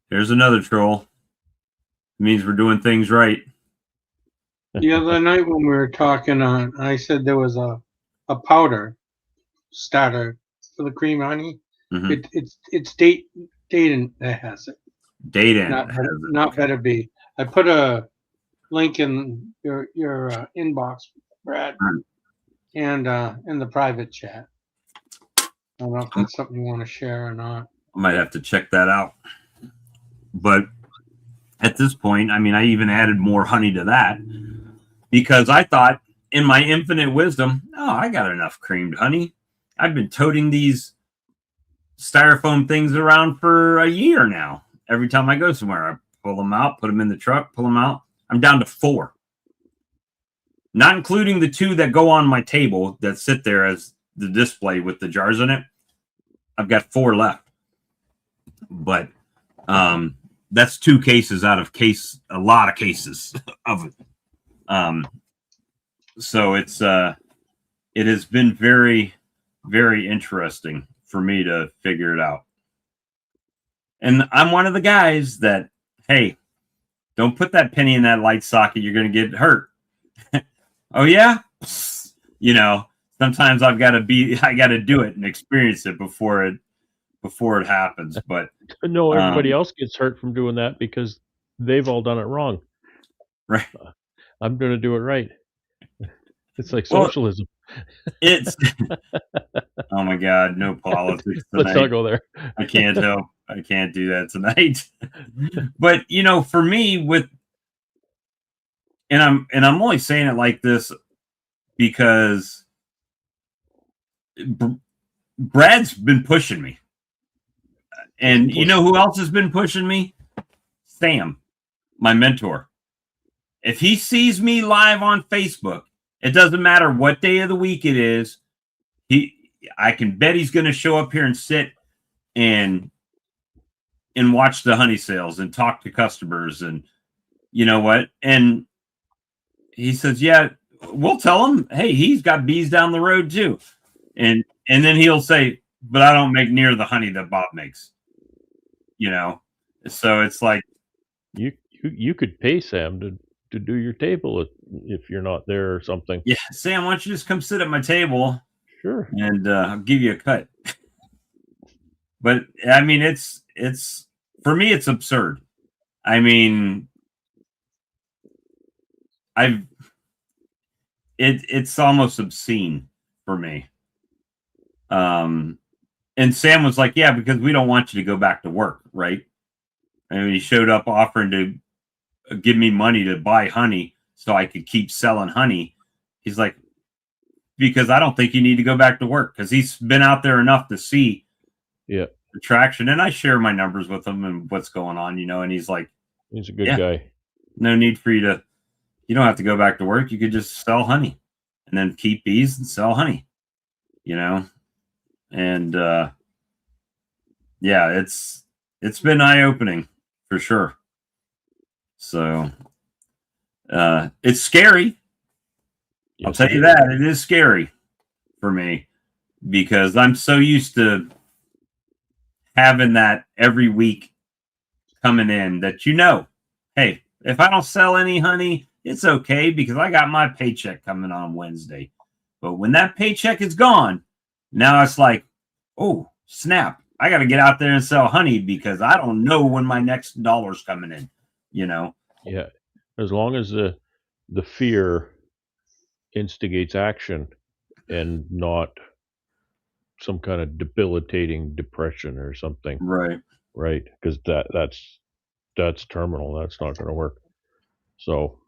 There's another troll. It means we're doing things right. The other night when we were talking I said there was a powder starter for the cream honey. Mm-hmm. It's Dayton that has it. Dayton, not Better Be. I put a link in your inbox, Brad, and in the private chat. I don't know if that's something you want to share or not. I might have to check that out. But at this point, I mean, I even added more honey to that because I thought, in my infinite wisdom, I got enough creamed honey. I've been toting these styrofoam things around for a year now. Every time I go somewhere, I pull them out, put them in the truck, pull them out. I'm down to 4. Not including the 2 that go on my table that sit there as the display with the jars in it. I've got 4 left. But that's 2 cases out of a lot of cases of it. So it has been very, very interesting for me to figure it out. And I'm one of the guys that, hey, don't put that penny in that light socket. You're going to get hurt. Oh, yeah? You know, sometimes I got to do it and experience it before it happens. But no, everybody else gets hurt from doing that because they've all done it wrong. Right. I'm going to do it right. It's like socialism. It's oh my God, no politics tonight. Let's not go there. I can't help. I can't do that tonight. But you know, for me, and I'm only saying it like this because Brad's been pushing me, and you know who else has been pushing me? Sam, my mentor. If he sees me live on Facebook, it doesn't matter what day of the week it is. I can bet he's going to show up here and sit and watch the honey sales and talk to customers and you know what? And he says, yeah, we'll tell him, hey, he's got bees down the road too. And then he'll say, but I don't make near the honey that Bob makes. You know? So it's like you could pay Sam to do your table if you're not there or something. Yeah, Sam, why don't you just come sit at my table? Sure. And I'll give you a cut. But I mean, it's for me, it's absurd. I mean, it's almost obscene for me. And Sam was like, yeah, because we don't want you to go back to work, right? And he showed up offering to give me money to buy honey so I could keep selling honey. He's like, because I don't think you need to go back to work, because he's been out there enough to see the traction. And I share my numbers with him and what's going on, you know, and he's like, he's a good guy. No need for you don't have to go back to work. You could just sell honey. and then keep bees and sell honey, and yeah, it's been eye-opening for sure. So it's scary. Yes, I'll tell you that. It is scary for me because I'm so used to having that every week coming in that, hey, if I don't sell any honey, it's okay because I got my paycheck coming on Wednesday. But when that paycheck is gone, now it's like, oh, snap. I got to get out there and sell honey because I don't know when my next dollar's coming in, Yeah. As long as the fear instigates action and not some kind of debilitating depression or something. Right. Right. Because that's terminal. That's not going to work. So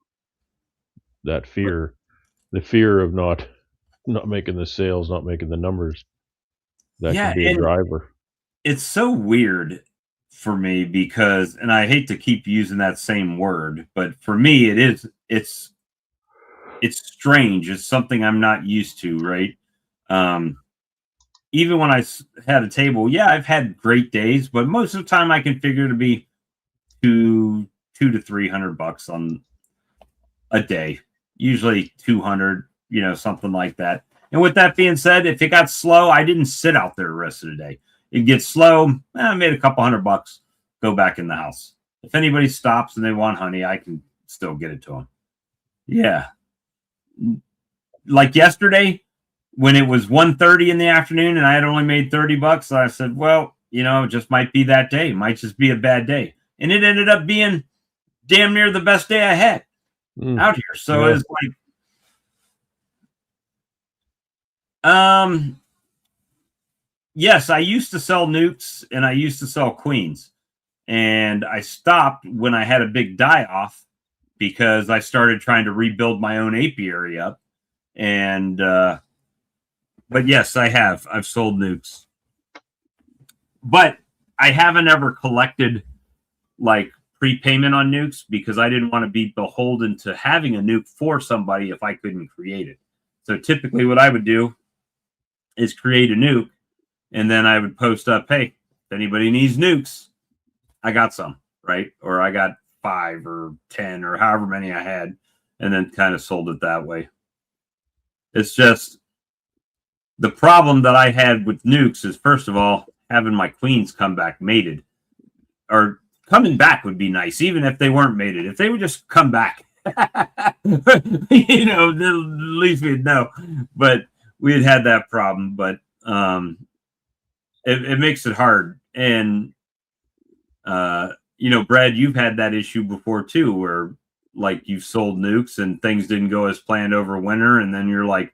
that fear, the fear of not making the sales, not making the numbers, that Yeah, can be a and driver. it's so weird for me because, and I hate to keep using that same word, but for me, it's strange. It's something I'm not used to, right? Even when I had a table, yeah, I've had great days, but most of the time I can figure to be two to $300 on a day, usually 200, something like that. And with that being said, if it got slow, I didn't sit out there the rest of the day. It gets slow, I made a couple $100, go back in the house. If anybody stops and they want honey, I can still get it to them. Yeah. Like yesterday, when it was 1:30 in the afternoon and I had only made $30, I said, well, it just might be that day. It might just be a bad day. And it ended up being damn near the best day I had out here. So it's like, yes, I used to sell nukes and I used to sell queens. And I stopped when I had a big die off because I started trying to rebuild my own apiary up. And, but yes, I've sold nukes. But I haven't ever collected like prepayment on nukes because I didn't want to be beholden to having a nuke for somebody if I couldn't create it. So typically what I would do is create a nuke and then I would post up, hey, if anybody needs nukes, I got some, right? Or I got 5 or 10 or however many I had, and then kind of sold it that way. It's just the problem that I had with nukes is, first of all, having my queens come back mated, or coming back would be nice, even if they weren't mated. If they would just come back, at least we'd know. But we had that problem, but it makes it hard. And Brad, you've had that issue before too, where like you've sold nukes and things didn't go as planned over winter, and then you're like,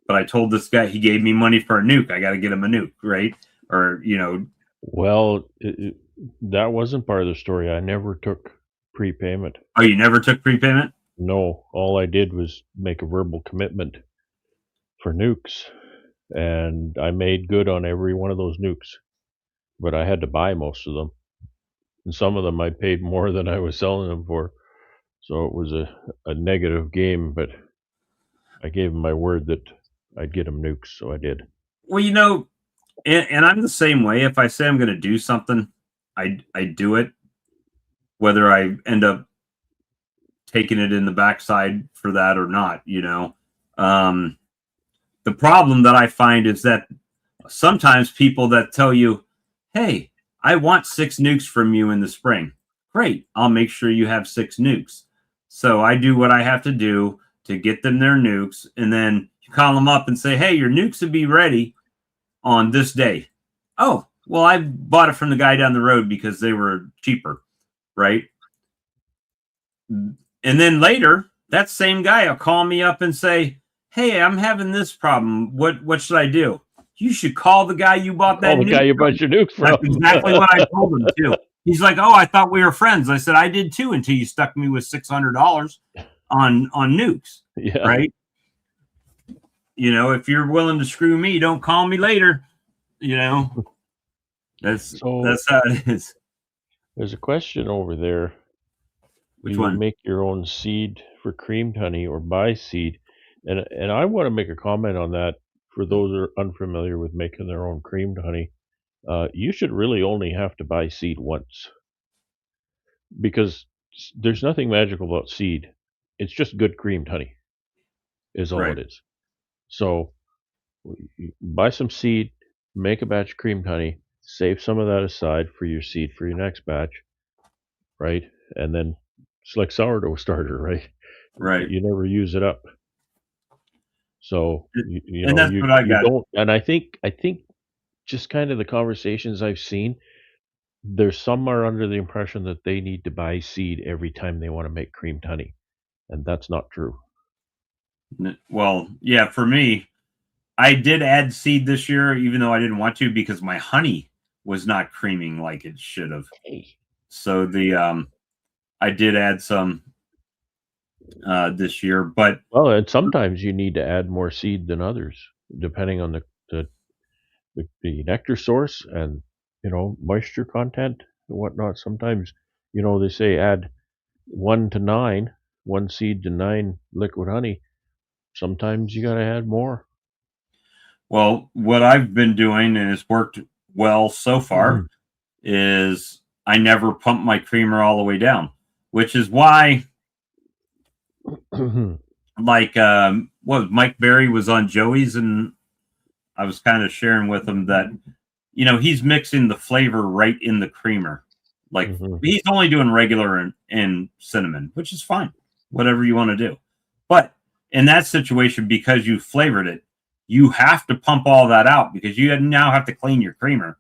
but I told this guy he gave me money for a nuke. I got to get him a nuke, right? Or Well, that wasn't part of the story. I never took prepayment. Oh, you never took prepayment? No, all I did was make a verbal commitment for nukes, and I made good on every one of those nukes. But I had to buy most of them, and some of them I paid more than I was selling them for. So it was a negative game, but I gave him my word that I'd get him nukes, so I did. Well, and I'm the same way. If I say I'm going to do something, I do it, whether I end up taking it in the backside for that or not. The problem that I find is that sometimes people that tell you, hey, I want 6 nukes from you in the spring. Great. I'll make sure you have 6 nukes. So I do what I have to do to get them their nukes. And then you call them up and say, hey, your nukes will be ready on this day. Oh, well, I bought it from the guy down the road because they were cheaper. Right. And then later, that same guy will call me up and say, hey, I'm having this problem. What should I do? You should call the guy you bought that. Call the guy you bought your nukes from. That's exactly what I told him too. He's like, oh, I thought we were friends. I said, I did too, until you stuck me with $600 on nukes. Yeah. Right. If you're willing to screw me, don't call me later. That's how it is. There's a question over there. Which Do one? you make your own seed for creamed honey or buy seed? And I want to make a comment on that for those that are unfamiliar with making their own creamed honey. You should really only have to buy seed once because there's nothing magical about seed. It's just good creamed honey is all Right. it is. So you buy some seed, make a batch of creamed honey, save some of that aside for your seed for your next batch, right? And then it's like sourdough starter, right? Right. You never use it up. So you And know that's what I you got. don't. And I think just kind of the conversations I've seen, there's some are under the impression that they need to buy seed every time they want to make creamed honey, and that's not true. Well, yeah, for me, I did add seed this year, even though I didn't want to, because my honey was not creaming like it should have. Hey. So I did add some this year, but Well, and sometimes you need to add more seed than others, depending on the nectar source and moisture content and whatnot. Sometimes they say add 1 to 9, 1 seed to 9 liquid honey. Sometimes you got to add more. well, what I've been doing and it's worked well so far is I never pump my creamer all the way down, which is why like what Mike Berry was on Joey's, and I was kind of sharing with him that he's mixing the flavor right in the creamer. Like he's only doing regular and cinnamon, which is fine, whatever you want to do. But in that situation, because you flavored it, you have to pump all that out because you now have to clean your creamer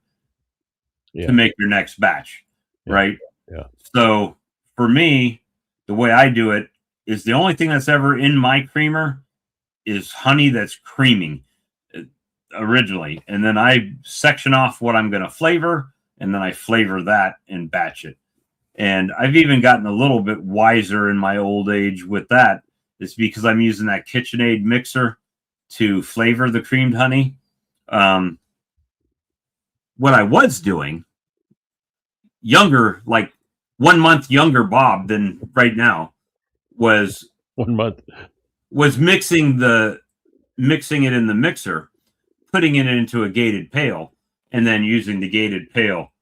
to make your next batch, right? Yeah. So for me, the way I do it is the only thing that's ever in my creamer is honey that's creaming originally, and then I section off what I'm going to flavor, and then I flavor that and batch it. And I've even gotten a little bit wiser in my old age with that. It's because I'm using that KitchenAid mixer to flavor the creamed honey. What I was doing, younger, like 1 month younger Bob than right now, was 1 month. Was mixing it in the mixer, putting it into a gated pail, and then using the gated pail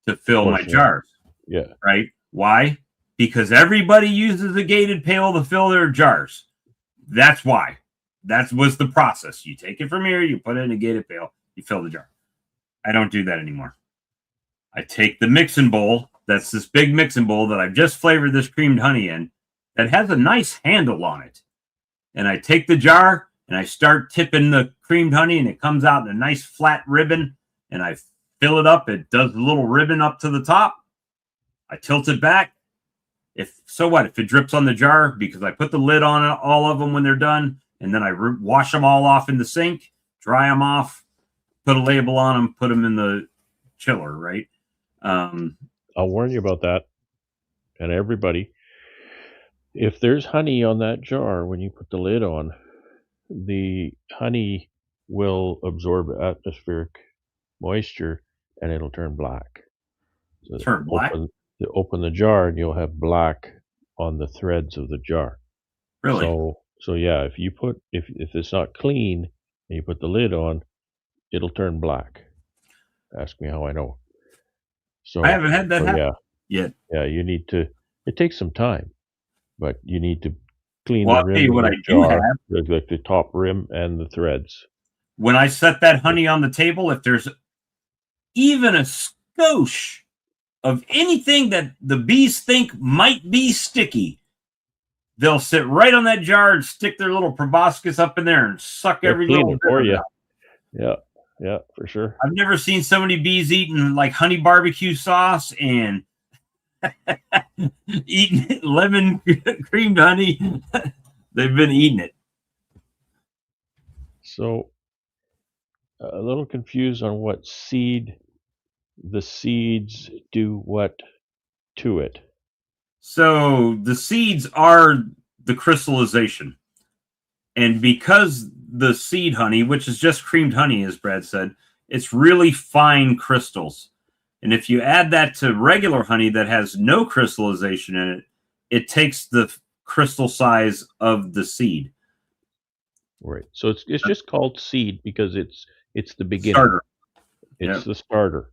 to fill my jars. Yeah. Right? Why? Because everybody uses a gated pail to fill their jars. That's why. That was the process. You take it from here, you put it in a gated pail, you fill the jar. I don't do that anymore. I take the mixing bowl, that's this big mixing bowl that I've just flavored this creamed honey in, that has a nice handle on it. And I take the jar and I start tipping the creamed honey, and it comes out in a nice flat ribbon, and I fill it up. It does a little ribbon up to the top. I tilt it back. If it drips on the jar, because I put the lid on all of them when they're done, and then I wash them all off in the sink, dry them off, put a label on them, put them in the chiller, right? I'll warn you about that. And everybody, if there's honey on that jar when you put the lid on, the honey will absorb atmospheric moisture and it'll turn black. So Turn black? Open the jar and you'll have black on the threads of the jar. Really? So yeah, if it's not clean and you put the lid on, it'll turn black. Ask me how I know. So I haven't had that happen yet. Yeah, you need to. It takes some time, but you need to clean Well, the I'll tell rim you of what the I do jar, have. like the top rim and the threads. When I set that honey on the table, if there's even a skosh of anything that the bees think might be sticky, they'll sit right on that jar and stick their little proboscis up in there and suck every little bit for of it you. out. Yeah, for sure. I've never seen so many bees eating like honey barbecue sauce and eating lemon creamed honey. They've been eating it. So a little confused on what the seeds do what to it. So the seeds are the crystallization. And because the seed honey, which is just creamed honey, as Brad said, it's really fine crystals. And if you add that to regular honey that has no crystallization in it, it takes the crystal size of the seed. Right. So it's just called seed because it's the beginning. Starter. It's the starter,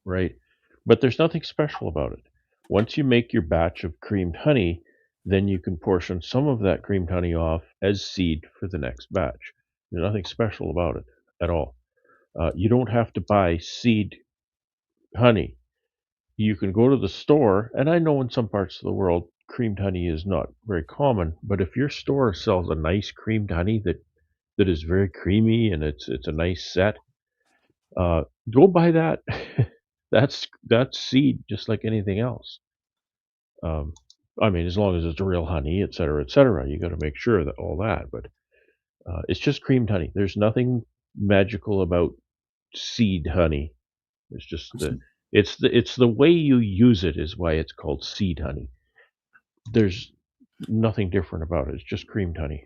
right? But there's nothing special about it. Once you make your batch of creamed honey, then you can portion some of that creamed honey off as seed for the next batch. There's nothing special about it at all. You don't have to buy seed honey. You can go to the store, and I know in some parts of the world creamed honey is not very common, but if your store sells a nice creamed honey that is very creamy and it's a nice set, go buy that. That's seed just like anything else. Um, I mean, as long as it's real honey, et cetera, et cetera. You got to make sure that all that, but it's just creamed honey. There's nothing magical about seed honey. It's just it's the way you use it is why it's called seed honey. There's nothing different about it. It's just creamed honey.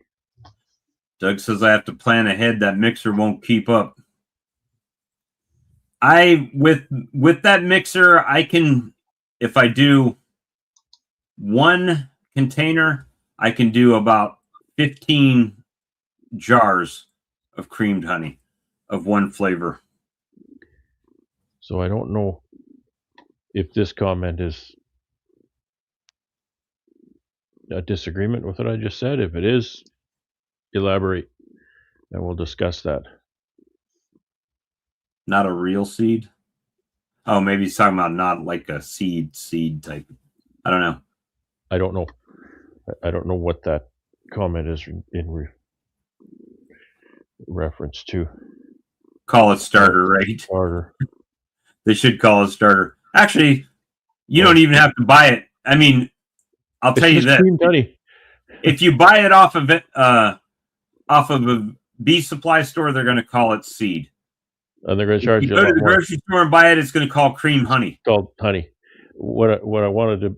Doug says I have to plan ahead. That mixer won't keep up. With that mixer, I can, if I do one container, I can do about 15 jars of creamed honey of one flavor. So I don't know if this comment is a disagreement with what I just said. If it is, elaborate, and we'll discuss that. Not a real seed? Oh, maybe he's talking about not like a seed type. I don't know. I don't know. I don't know what that comment is in reference to. Call it starter, right? Starter. They should call it starter. Actually, you don't even have to buy it. I mean, I'll tell you this: if you buy it off of a bee supply store, they're going to call it seed. And they're going to charge you. If you go to the grocery store and buy it, it's going to call cream honey. It's called honey. What I wanted to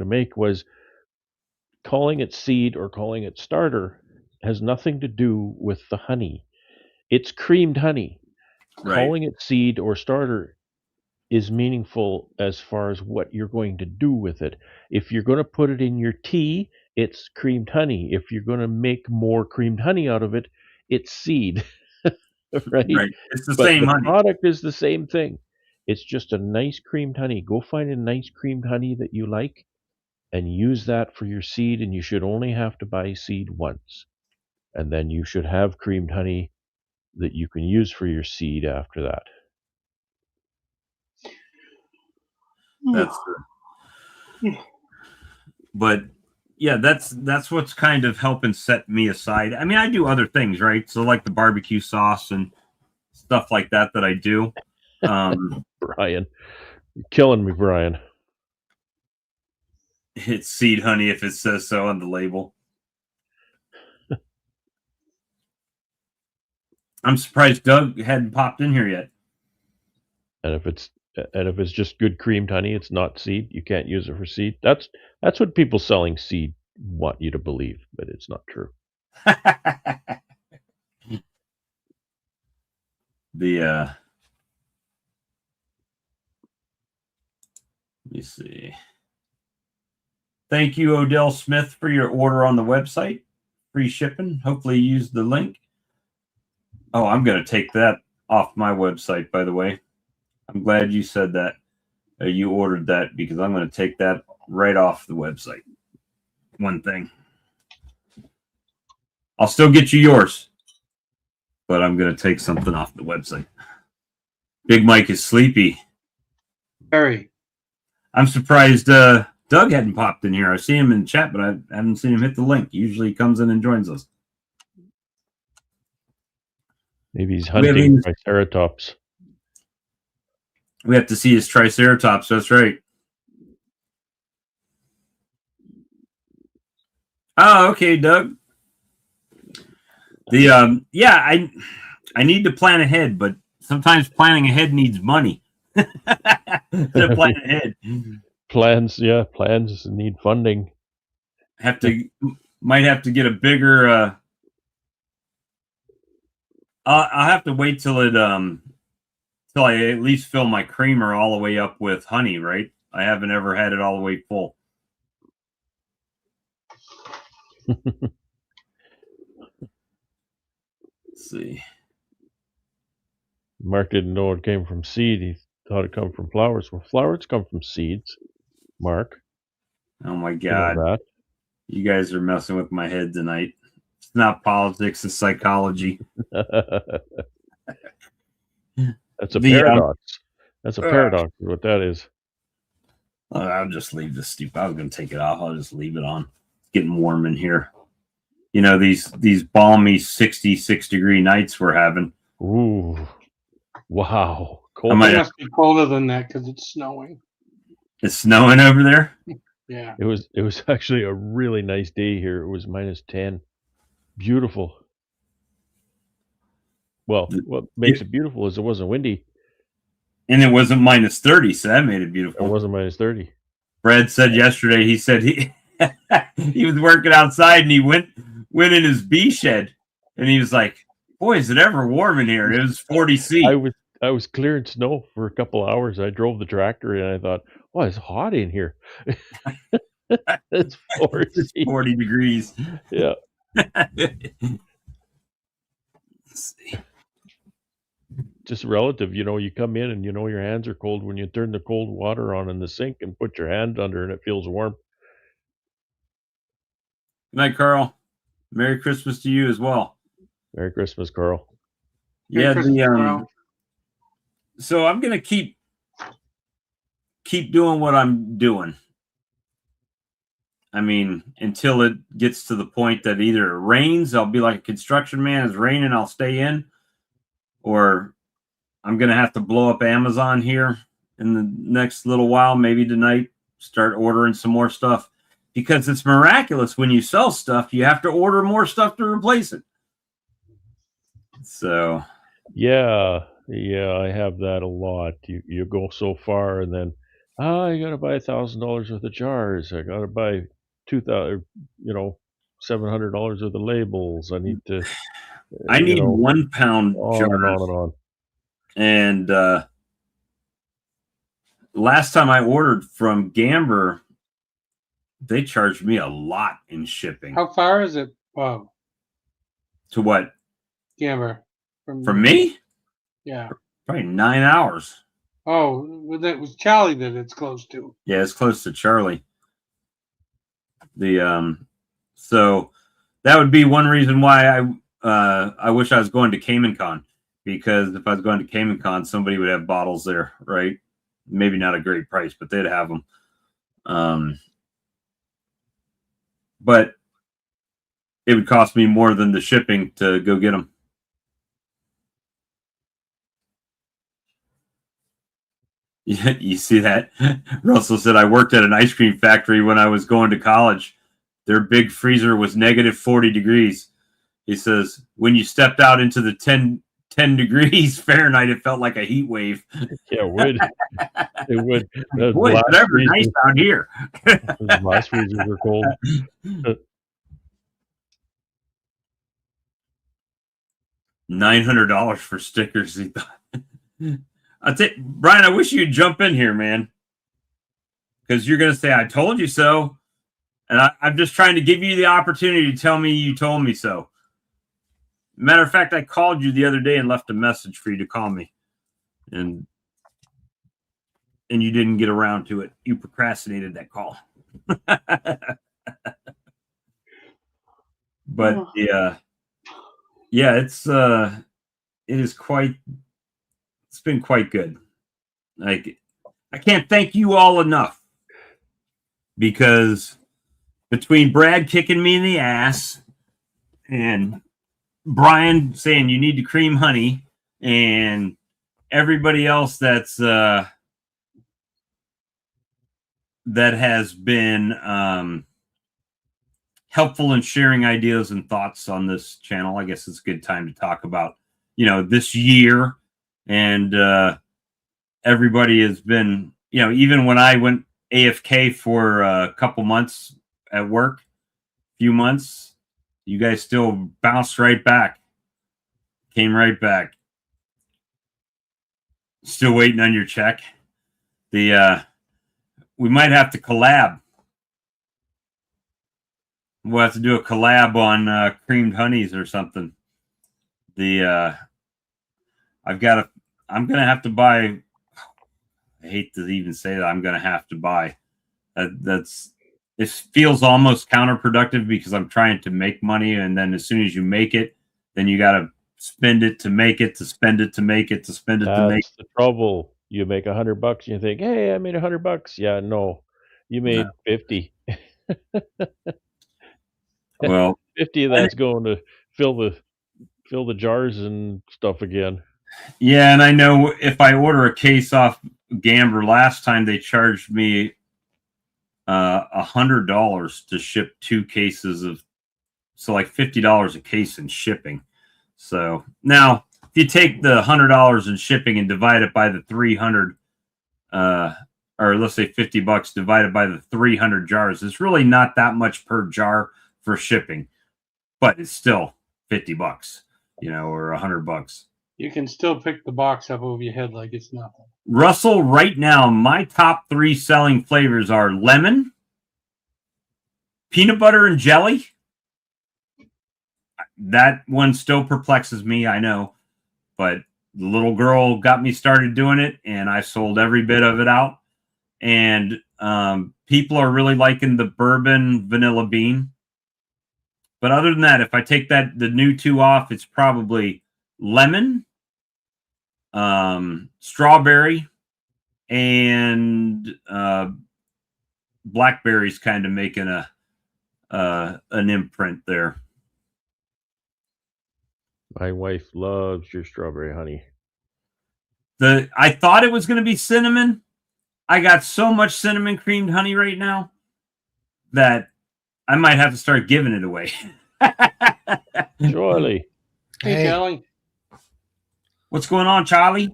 make was calling it seed or calling it starter has nothing to do with the honey. It's creamed honey. Right. Calling it seed or starter is meaningful as far as what you're going to do with it. If you're going to put it in your tea, it's creamed honey. If you're going to make more creamed honey out of it, it's seed. Right? It's the same honey. The product is the same thing. It's just a nice creamed honey. Go find a nice creamed honey that you like and use that for your seed, and you should only have to buy seed once. And then you should have creamed honey that you can use for your seed after that. That's true. But yeah, that's what's kind of helping set me aside. I mean, I do other things, right? So like the barbecue sauce and stuff like that I do. Brian, you're killing me, Brian. It's seed honey if it says so on the label. I'm surprised Doug hadn't popped in here yet. And if it's just good creamed honey, it's not seed. You can't use it for seed. That's what people selling seed want you to believe, but it's not true. Let me see. Thank you, Odell Smith, for your order on the website. Free shipping. Hopefully you use the link. Oh, I'm going to take that off my website, by the way. I'm glad you said that. You ordered that because I'm going to take that right off the website. One thing. I'll still get you yours, but I'm going to take something off the website. Big Mike is sleepy. Very. I'm surprised Doug hadn't popped in here. I see him in chat, but I haven't seen him hit the link. Usually he comes in and joins us. Maybe he's hunting Triceratops. We have to see his Triceratops. That's right. Oh, okay, Doug. I need to plan ahead, but sometimes planning ahead needs money. To plan ahead. Plans need funding. Might have to get a bigger. I'll have to wait till I at least fill my creamer all the way up with honey, right? I haven't ever had it all the way full. Let's see. Mark didn't know it came from seed. He thought it come from flowers. Well, flowers come from seeds, Mark. Oh my You know God. You guys are messing with my head tonight. It's not politics, it's psychology. that. That's a paradox. That's a paradox is what that is. I'll just leave this stupid. I was going to take it off. I'll just leave it on. It's getting warm in here. You know, these balmy 66-degree nights we're having. Ooh. Wow. It must be colder than that because it's snowing. It's snowing over there? Yeah. It was actually a really nice day here. It was -10. Beautiful. Well, what makes it beautiful is it wasn't windy. And it wasn't -30, so that made it beautiful. It wasn't -30. Brad said yesterday, he said he he was working outside and he went in his bee shed and he was like, boy, is it ever warm in here? It was 40 C. I was clearing snow for a couple hours. I drove the tractor and I thought, oh, it's hot in here. It's 40 degrees. Yeah. Let's see. Just relative, you come in and your hands are cold when you turn the cold water on in the sink and put your hand under and it feels warm. Good night, Carl. Merry Christmas to you as well. Merry Christmas, Carl. Yeah, Carl. So I'm gonna keep doing what I'm doing. I mean, until it gets to the point that either it rains, I'll be like a construction man. It's raining, I'll stay in, or I'm going to have to blow up Amazon here in the next little while, maybe tonight, start ordering some more stuff because it's miraculous when you sell stuff, you have to order more stuff to replace it. So, yeah, I have that a lot. You go so far and then, I got to buy $1,000 worth of jars. I got to buy $2,000, $700 worth of labels. I need to. I need 1 pound jars. On and on and on. And last time I ordered from Gamber, they charged me a lot in shipping. How far is it, Bob? To what? Gamber. From me? Yeah. Probably 9 hours. Oh, that was Charlie that it's close to. Yeah, it's close to Charlie. So that would be one reason why I wish I was going to Cayman Con, because if I was going to Cayman Con, somebody would have bottles there, right? Maybe not a great price, but they'd have them. But it would cost me more than the shipping to go get them. Yeah, you see that? Russell said, I worked at an ice cream factory when I was going to college. Their big freezer was -40 degrees. He says, when you stepped out into the 10 degrees Fahrenheit, it felt like a heat wave. Yeah, it would. It would. Boy, it's never nice out here. The last freezers were cold. $900 for stickers. He thought. Brian, I wish you'd jump in here, man, because you're going to say, I told you so. And I'm just trying to give you the opportunity to tell me you told me so. Matter of fact, I called you the other day and left a message for you to call me. And you didn't get around to it. You procrastinated that call. But yeah, it's been quite good. Like, I can't thank you all enough, because between Brad kicking me in the ass and Brian saying you need to cream honey and everybody else that has been helpful in sharing ideas and thoughts on this channel, I guess it's a good time to talk about, this year. And everybody has been, even when I went AFK for a couple months at work, few months, you guys still bounced right back, came right back. Still waiting on your check. We might have to collab. We'll have to do a collab on creamed honeys or something. I'm gonna have to buy. I hate to even say that. I'm gonna have to buy. It feels almost counterproductive because I'm trying to make money, and then as soon as you make it, then you got to spend it to make it, to spend it to make it, to spend it to make. That's the trouble. You make $100 and you think, hey, I made $100. Yeah, no, you No. made 50. Well, 50 of that's going to fill the jars and stuff again. yeah, and I know if I order a case off Gamber, last time they charged me $100 to ship 2 cases of, so like $50 a case in shipping. So now if you take the $100 in shipping and divide it by the 300, or let's say $50 divided by the 300 jars, it's really not that much per jar for shipping, but it's still $50, or $100. You can still pick the box up over your head like it's nothing. Russell, right now, my top 3 selling flavors are lemon, peanut butter and jelly. That one still perplexes me, I know, but the little girl got me started doing it, and I sold every bit of it out. And people are really liking the bourbon vanilla bean. But other than that, if I take the new 2 off, it's probably lemon, strawberry, and blackberries kind of making an imprint there. My wife loves your strawberry honey. I thought it was going to be cinnamon. I got so much cinnamon creamed honey right now that I might have to start giving it away. Surely. Hey, Kelly. What's going on, Charlie?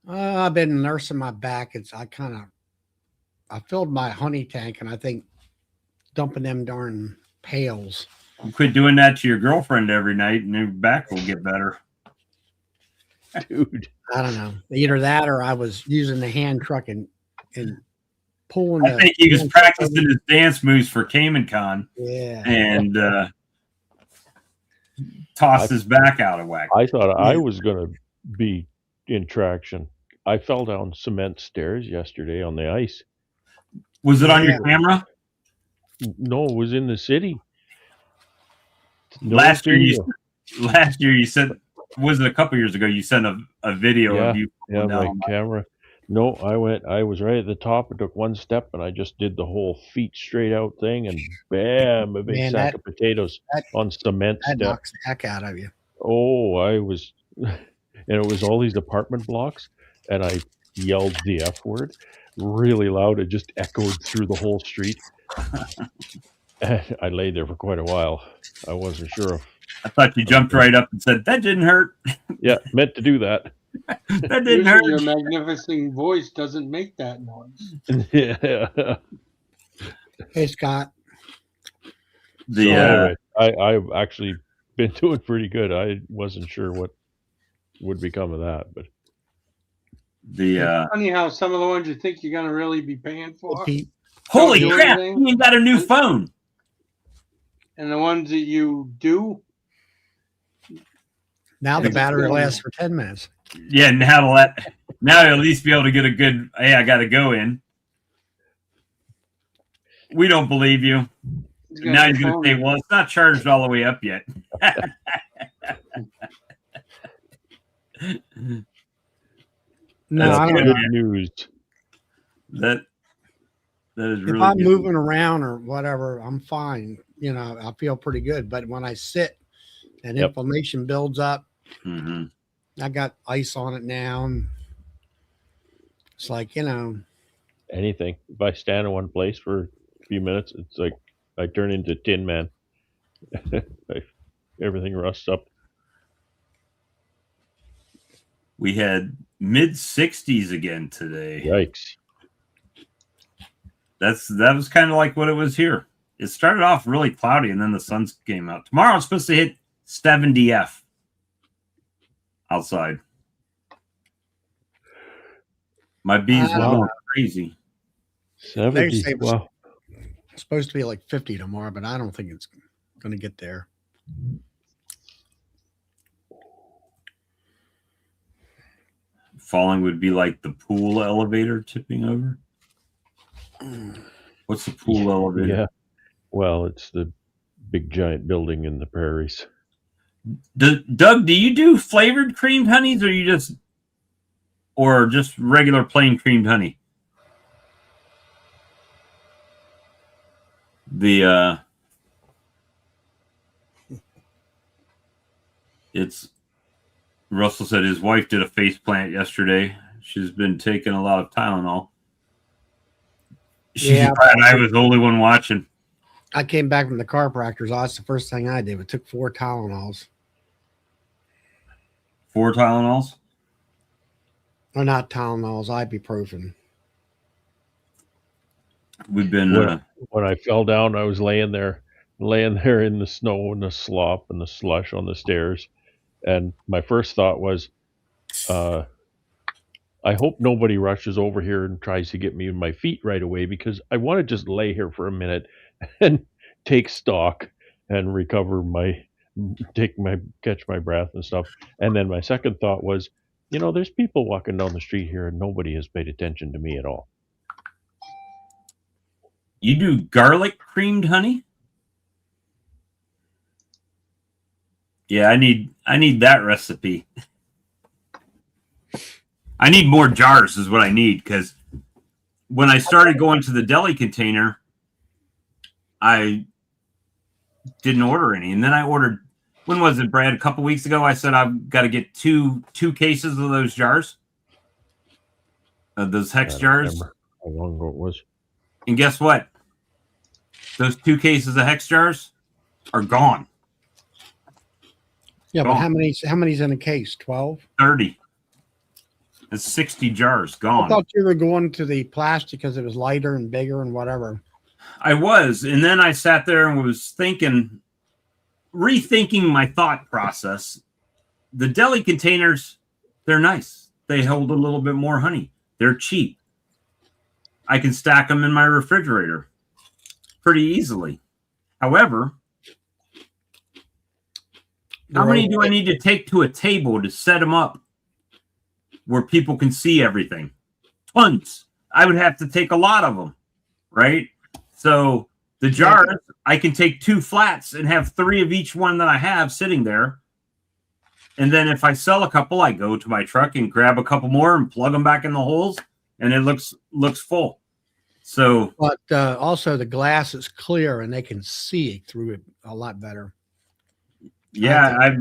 I've been nursing my back. I filled my honey tank, and I think dumping them darn pails. You quit doing that to your girlfriend every night, and your back will get better. Dude. I don't know. Either that or I was using the hand truck and pulling. I think he was practicing his dance moves for Cayman Con. Yeah. And tossed his back out of whack. I thought I was going to be in traction. I fell down cement stairs yesterday on the ice. Was it on your camera? No, it was in the city. No last year video. you said, was it a couple years ago, you sent a video of you Yeah, my down. camera. No, I was right at the top. I took one step and I just did the whole feet straight out thing, and bam, a big sack of potatoes on cement That step. knocks the heck out of you. Oh, I was, and it was all these apartment blocks, and I yelled the F word really loud. It just echoed through the whole street. I lay there for quite a while. I wasn't sure if. I thought you jumped right up and said, that didn't hurt. Yeah, meant to do that. That didn't hurt. Your magnificent voice doesn't make that noise. Yeah. Hey, Scott. Anyway, I've actually been doing pretty good. I wasn't sure what would become of that, but It's funny how some of the ones you think you're gonna really be paying for. Holy crap! You got a new phone. And the ones that you do. Now the battery lasts for 10 minutes. Yeah, now you'll at least be able to get a good, hey, I got to go in. We don't believe you. Now you're going to say, well, it's not charged all the way up yet. No, that's good news. That is really if I'm good. moving around or whatever, I'm fine. I feel pretty good. But when I sit and inflammation builds up, I got ice on it now. And it's like, anything. If I stand in one place for a few minutes, it's like I turn into Tin Man. Everything rusts up. We had mid-60s again today. Yikes. That was kind of like what it was here. It started off really cloudy, and then the sun came out. Tomorrow it's supposed to hit 70 F outside. My bees were going crazy. 70. Wow. It's supposed to be like 50 tomorrow, but I don't think it's going to get there. falling would be like the pool elevator tipping over. What's the pool elevator? Yeah. Well, it's the big giant building in the prairies. Doug, do you do flavored creamed honeys, or just regular plain creamed honey? Russell said his wife did a face plant yesterday. She's been taking a lot of Tylenol. Yeah. And I was the only one watching. I came back from the chiropractor's. That's the first thing I did. We took 4 Tylenols. 4 Tylenols? Or not Tylenols, ibuprofen. We've been when I fell down, I was laying there in the snow and the slop and the slush on the stairs, and my first thought was, I hope nobody rushes over here and tries to get me in my feet right away, because I want to just lay here for a minute and take stock and catch my breath and stuff. And then my second thought was, there's people walking down the street here and nobody has paid attention to me at all. You do garlic creamed honey? Yeah, I need that recipe. I need more jars is what I need, because when I started going to the deli container, I didn't order any. And then I ordered, when was it, Brad? A couple weeks ago, I said I've got to get two cases of those jars. Those hex jars. Remember how long ago it was. And guess what? Those 2 cases of hex jars are gone. Yeah, but how many's in a case? 12? 30. It's 60 jars gone. I thought you were going to the plastic because it was lighter and bigger and whatever. I was, and then I sat there and was rethinking my thought process. The deli containers, they're nice. They hold a little bit more honey. They're cheap. I can stack them in my refrigerator pretty easily. However, how many do I need to take to a table to set them up where people can see everything? Tons. I would have to take a lot of them, right? So the jars, I can take 2 flats and have 3 of each one that I have sitting there. And then if I sell a couple, I go to my truck and grab a couple more and plug them back in the holes, and it looks full. So, but also the glass is clear and they can see through it a lot better. Yeah,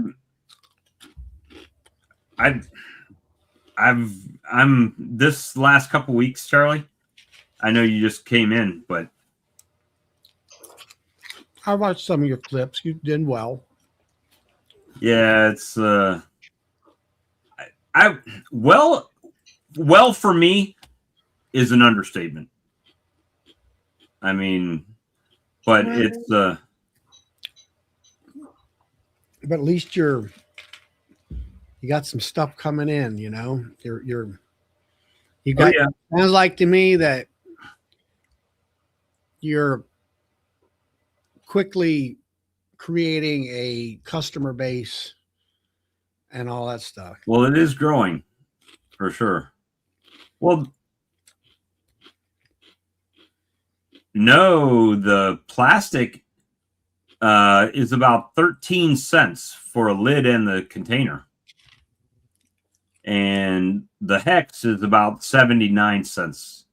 I'm this last couple weeks, Charlie. I know you just came in, but I watched some of your clips. You did well. Yeah, it's well for me is an understatement. I mean, but it's but at least you got some stuff coming in, you got sounds like to me that you're quickly creating a customer base and all that stuff. Well, it is growing for sure. Well, no, the plastic is about 13 cents for a lid and the container. And the hex is about 79 cents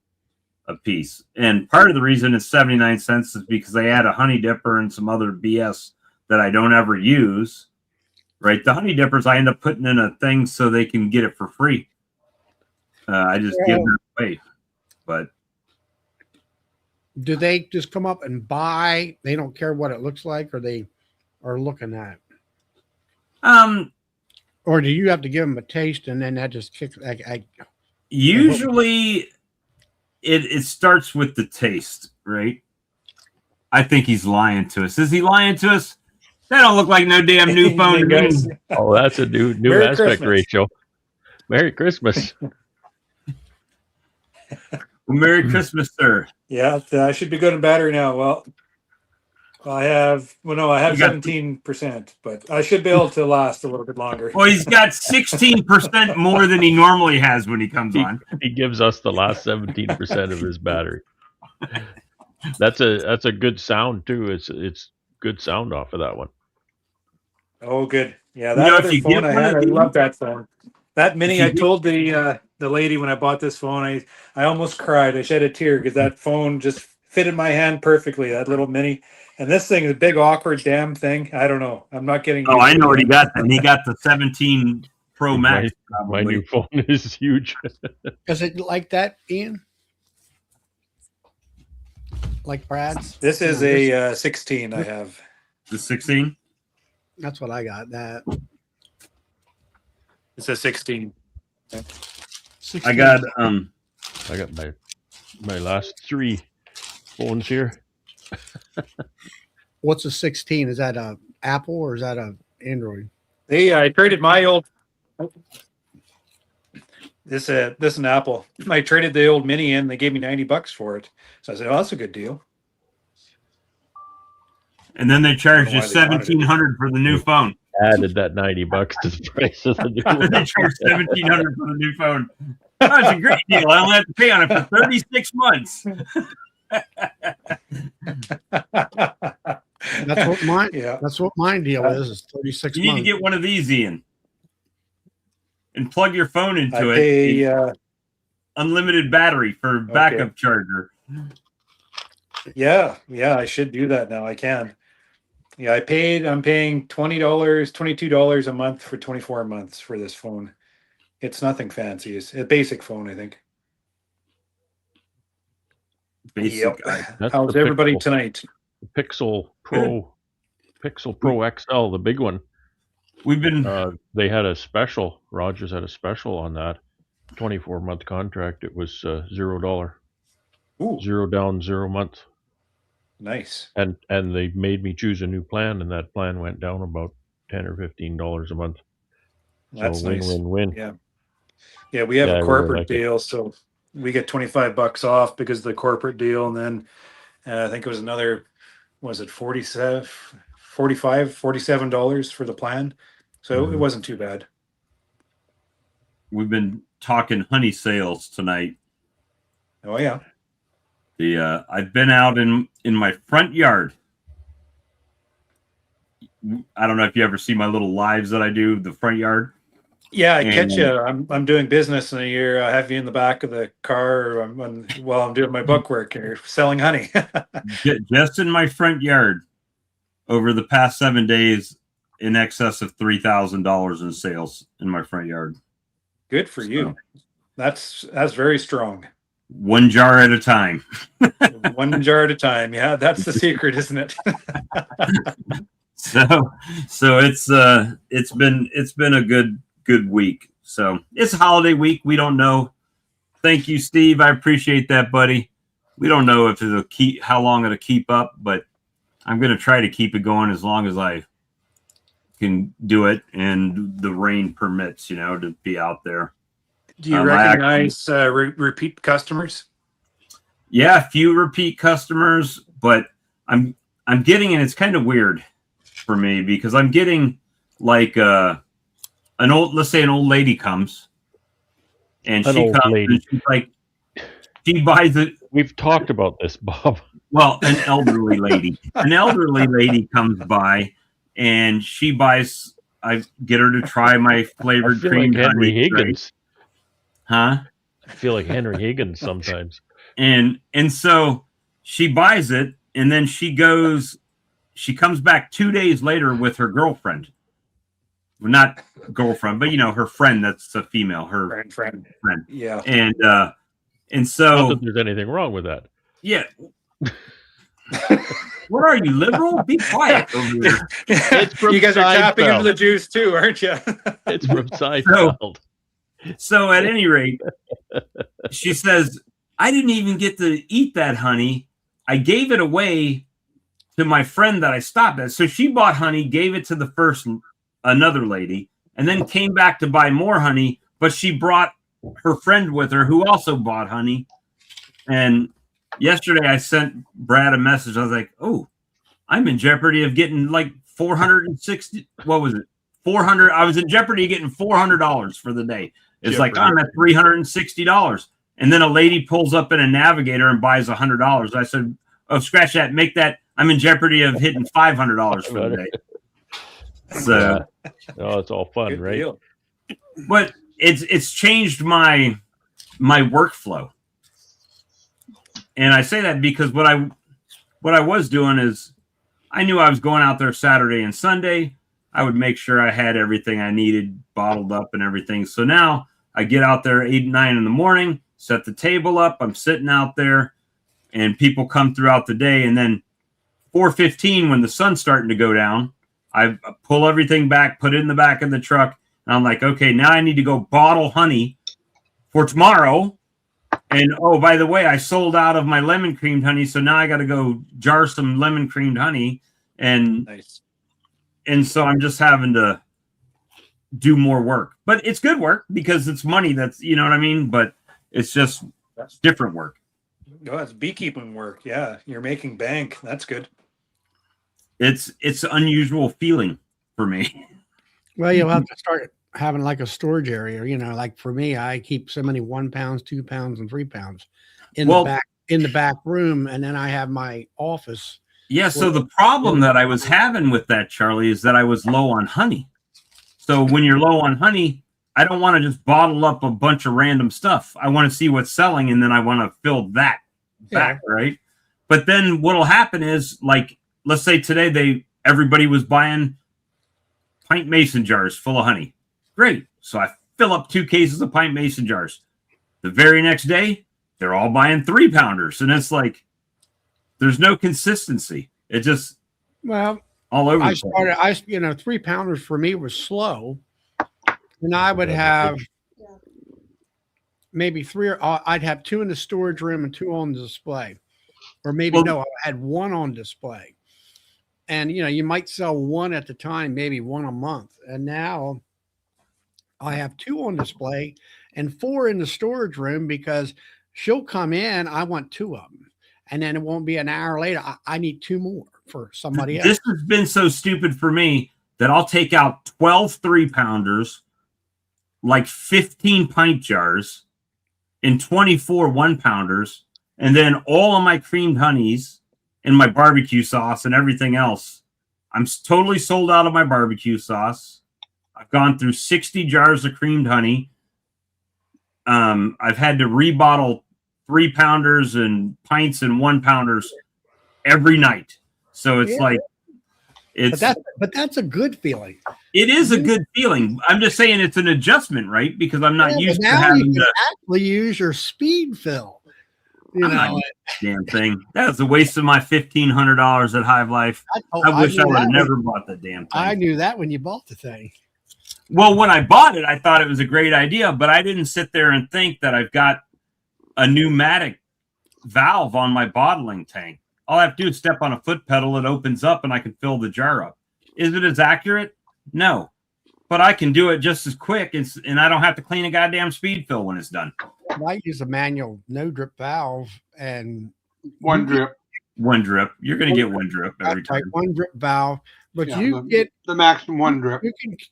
a piece. And part of the reason it's 79 cents is because they add a honey dipper and some other BS that I don't ever use. Right? The honey dippers I end up putting in a thing so they can get it for free. I just give them away. But do they just come up and buy? They don't care what it looks like, or they are looking at it? Or do you have to give them a taste and then that just kicks? Usually it starts with the taste, right? I think he's lying to us. Is he lying to us? That don't look like no damn new phone to me. Oh, that's a new Merry aspect Christmas. ratio. Merry Christmas. Merry Christmas, sir. Yeah, I should be good and battery now. Well, I have You got- 17%, but I should be able to last a little bit longer. Well, he's got 16% more than he normally has when he comes on. He gives us the last 17% of his battery. That's a good sound too. It's good sound off of that one. Oh, good. Yeah, You that know, if other you phone get I one had, of I these- love that phone. That mini, If you I get- told the lady when I bought this phone, I almost cried. I shed a tear because that phone just fit in my hand perfectly. That little mini, and this thing is a big awkward damn thing. I don't know. I'm not getting. Oh, used I to know it what he yet. got then. He got the 17 Pro Max. My new phone is huge. Is it like that, Ian? Like Brad's? This is Yeah, a 16. I have. The 16. That's what I got. That. It's a 16. 16. I got I got my last 3 phones here. What's a 16? Is that a Apple or is that a Android? I traded my old. This an Apple. I traded the old mini in. They gave me $90 for it. So I said, "Oh, that's a good deal." and then they charged I you don't know why they wanted it. $1,700 for the new phone. Added that $90 to the price of the new They one. charged $1,700 for the new phone. That's a great deal. I only have to pay on it for 36 months. That's what mine. Yeah. That's what mine deal is 36 You need to months. get one of these, Ian, and plug your phone I into it. pay. Unlimited battery for backup charger. Yeah, I should do that now. I can. Yeah, I'm paying $20, $22 a month for 24 months for this phone. It's nothing fancy. It's a basic phone, I think. Basic. That's How's the everybody Pixel. tonight? Pixel Pro XL, the big one. We've been They had a special. Rogers had a special on that 24-month contract. It was $0, Ooh, 0 down, 0 month, nice. and they made me choose a new plan, and that plan went down about $10 or $15 a month. That's so nice. win. Yeah, we have Yeah, I a really corporate like it. deal, so we get $25 off because of the corporate deal, and then I think it was another, was it $47 for the plan? So it wasn't too bad. we've been talking honey sales tonight. Oh yeah. I've been out in my front yard. I don't know if you ever see my little lives that I do, the front yard. Yeah, I catch And- you. I'm doing business in a year. I have you in the back of the car while I'm doing my book work and you're selling honey. Just in my front yard over the past 7 days, in excess of $3,000 in sales in my front yard. Good for you. That's very strong. One jar at a time. One jar at a time. Yeah, that's the secret, isn't it? So it's been a good week. So it's a holiday week. We don't know. Thank you, Steve. I appreciate that, buddy. We don't know if how long it'll keep up, but I'm going to try to keep it going as long as I can do it and the rain permits, to be out there. Do you recognize repeat customers? Yeah, a few repeat customers, but I'm getting, and it's kind of weird for me because I'm getting like let's say an old lady comes and she she's like, she buys it. We've talked about this, Bob. Well, an elderly lady comes by and she buys, I get her to try my flavored cream. Like Henry Higgins. Huh? I feel like Henry Higgins sometimes. And so she buys it, and then she comes back 2 days later with her girlfriend. Well, not girlfriend, but her friend that's a female, her friend. Yeah. And so not that there's anything wrong with that. Yeah. What are you, liberal? Be quiet over here. It's from you guys are tapping Seinfeld. into the juice too, aren't you? It's from Seinfeld. So at any rate, she says, I didn't even get to eat that honey. I gave it away to my friend that I stopped at. So she bought honey, gave it to another lady, and then came back to buy more honey, but she brought her friend with her who also bought honey. And yesterday I sent Brad a message. I was like, oh, I'm in jeopardy of getting like 460. What was it? 400. I was in jeopardy of getting $400 for the day. It's like, I'm at $360. And then a lady pulls up in a Navigator and buys $100. I said, oh, scratch that. Make that. I'm in jeopardy of hitting $500 for the day. So, oh, it's all fun, Good right? deal. but it's changed my workflow. And I say that because what I was doing is I knew I was going out there Saturday and Sunday. I would make sure I had everything I needed bottled up and everything. So now I get out there 8, 9 in the morning, set the table up. I'm sitting out there and people come throughout the day. And then 4:15, when the sun's starting to go down, I pull everything back, put it in the back of the truck. And I'm like, okay, now I need to go bottle honey for tomorrow. And, oh, by the way, I sold out of my lemon creamed honey. So now I got to go jar some lemon creamed honey. And Nice. And so I'm just having to do more work. But it's good work because it's money that's, you know what I mean? But it's just different work. Oh, it's beekeeping work. Yeah. You're making bank. That's good. It's an unusual feeling for me. Well, you'll have to start having like a storage area. You know, like for me, I keep so many 1 pounds, 2 pounds, and 3 pounds in the back room, and then I have my office. Yeah. So the problem that I was having with that, Charlie, is that I was low on honey. So when you're low on honey, I don't want to just bottle up a bunch of random stuff. I want to see what's selling, and then I want to fill that back, right? But then what'll happen is, like, let's say today everybody was buying pint mason jars full of honey. Great. So I fill up 2 cases of pint mason jars. The very next day, they're all buying 3-pounders. And it's like, there's no consistency. It just, well, all over. 3-pounders for me was slow. And I would have maybe 3, or I'd have 2 in the storage room and 2 on display. Or maybe I had 1 on display. And, you might sell 1 at the time, maybe 1 a month. And now I have 2 on display and 4 in the storage room because she'll come in. I want 2 of them. And then it won't be an hour later. I need 2 more for somebody else. This has been so stupid for me that I'll take out 12 3-pounders, like 15 pint jars, and 24 1-pounders, and then all of my creamed honeys and my barbecue sauce and everything else. I'm totally sold out of my barbecue sauce. I've gone through 60 jars of creamed honey. I've had to rebottle 3-pounders and pints and 1-pounders every night. So it's like, but that's a good feeling. It is a good feeling. I'm just saying it's an adjustment, right? Because I'm not used to having to actually use your speed fill. Damn thing. That was a waste of my $1,500 at Hive Life. I wish I would have never bought the damn thing. I knew that when you bought the thing. Well, when I bought it, I thought it was a great idea, but I didn't sit there and think that I've got a pneumatic valve on my bottling tank. All I have to do is step on a foot pedal, it opens up, and I can fill the jar up. Is it as accurate? No. But I can do it just as quick, and I don't have to clean a goddamn speed fill when it's done. I use a manual no drip valve and 1 drip. 1 drip. You're going to get 1 drip every time. 1 drip valve, but you get the maximum 1 drip.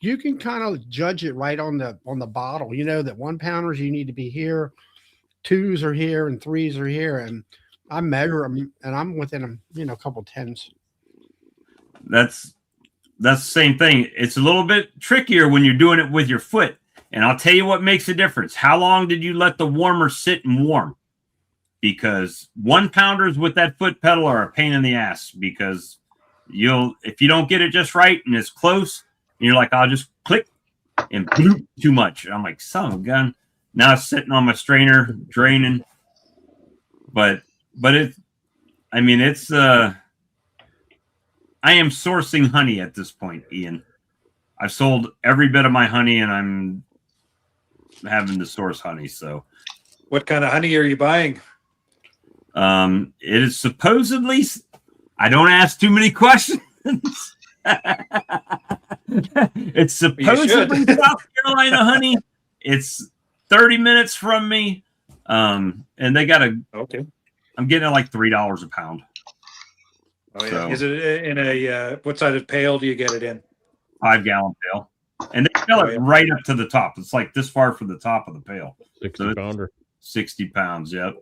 You can kind of judge it right on the bottle. You know that 1-pounders you need to be here, 2s are here, and 3s are here, and I measure them, and I'm within a couple 10s. That's the same thing. It's a little bit trickier when you're doing it with your foot. And I'll tell you what makes a difference. How long did you let the warmer sit and warm? Because 1-pounders with that foot pedal are a pain in the ass, because if you don't get it just right and it's close, and you're like, I'll just click and bloop too much. I'm like, son of a gun. Now it's sitting on my strainer, draining. But I am sourcing honey at this point, Ian. I've sold every bit of my honey, and I'm having to source honey. So, what kind of honey are you buying? It is supposedly. I don't ask too many questions. It's supposedly South Carolina honey. It's 30 minutes from me, and they got I'm getting it like $3 a pound. Oh yeah. So, Is it in a what size of pail do you get it in? 5-gallon pail, and they fill Oh, it yeah. right up to the top. It's like this far from the top of the pail. 60 So it's pounder. 60 pounds. Yep.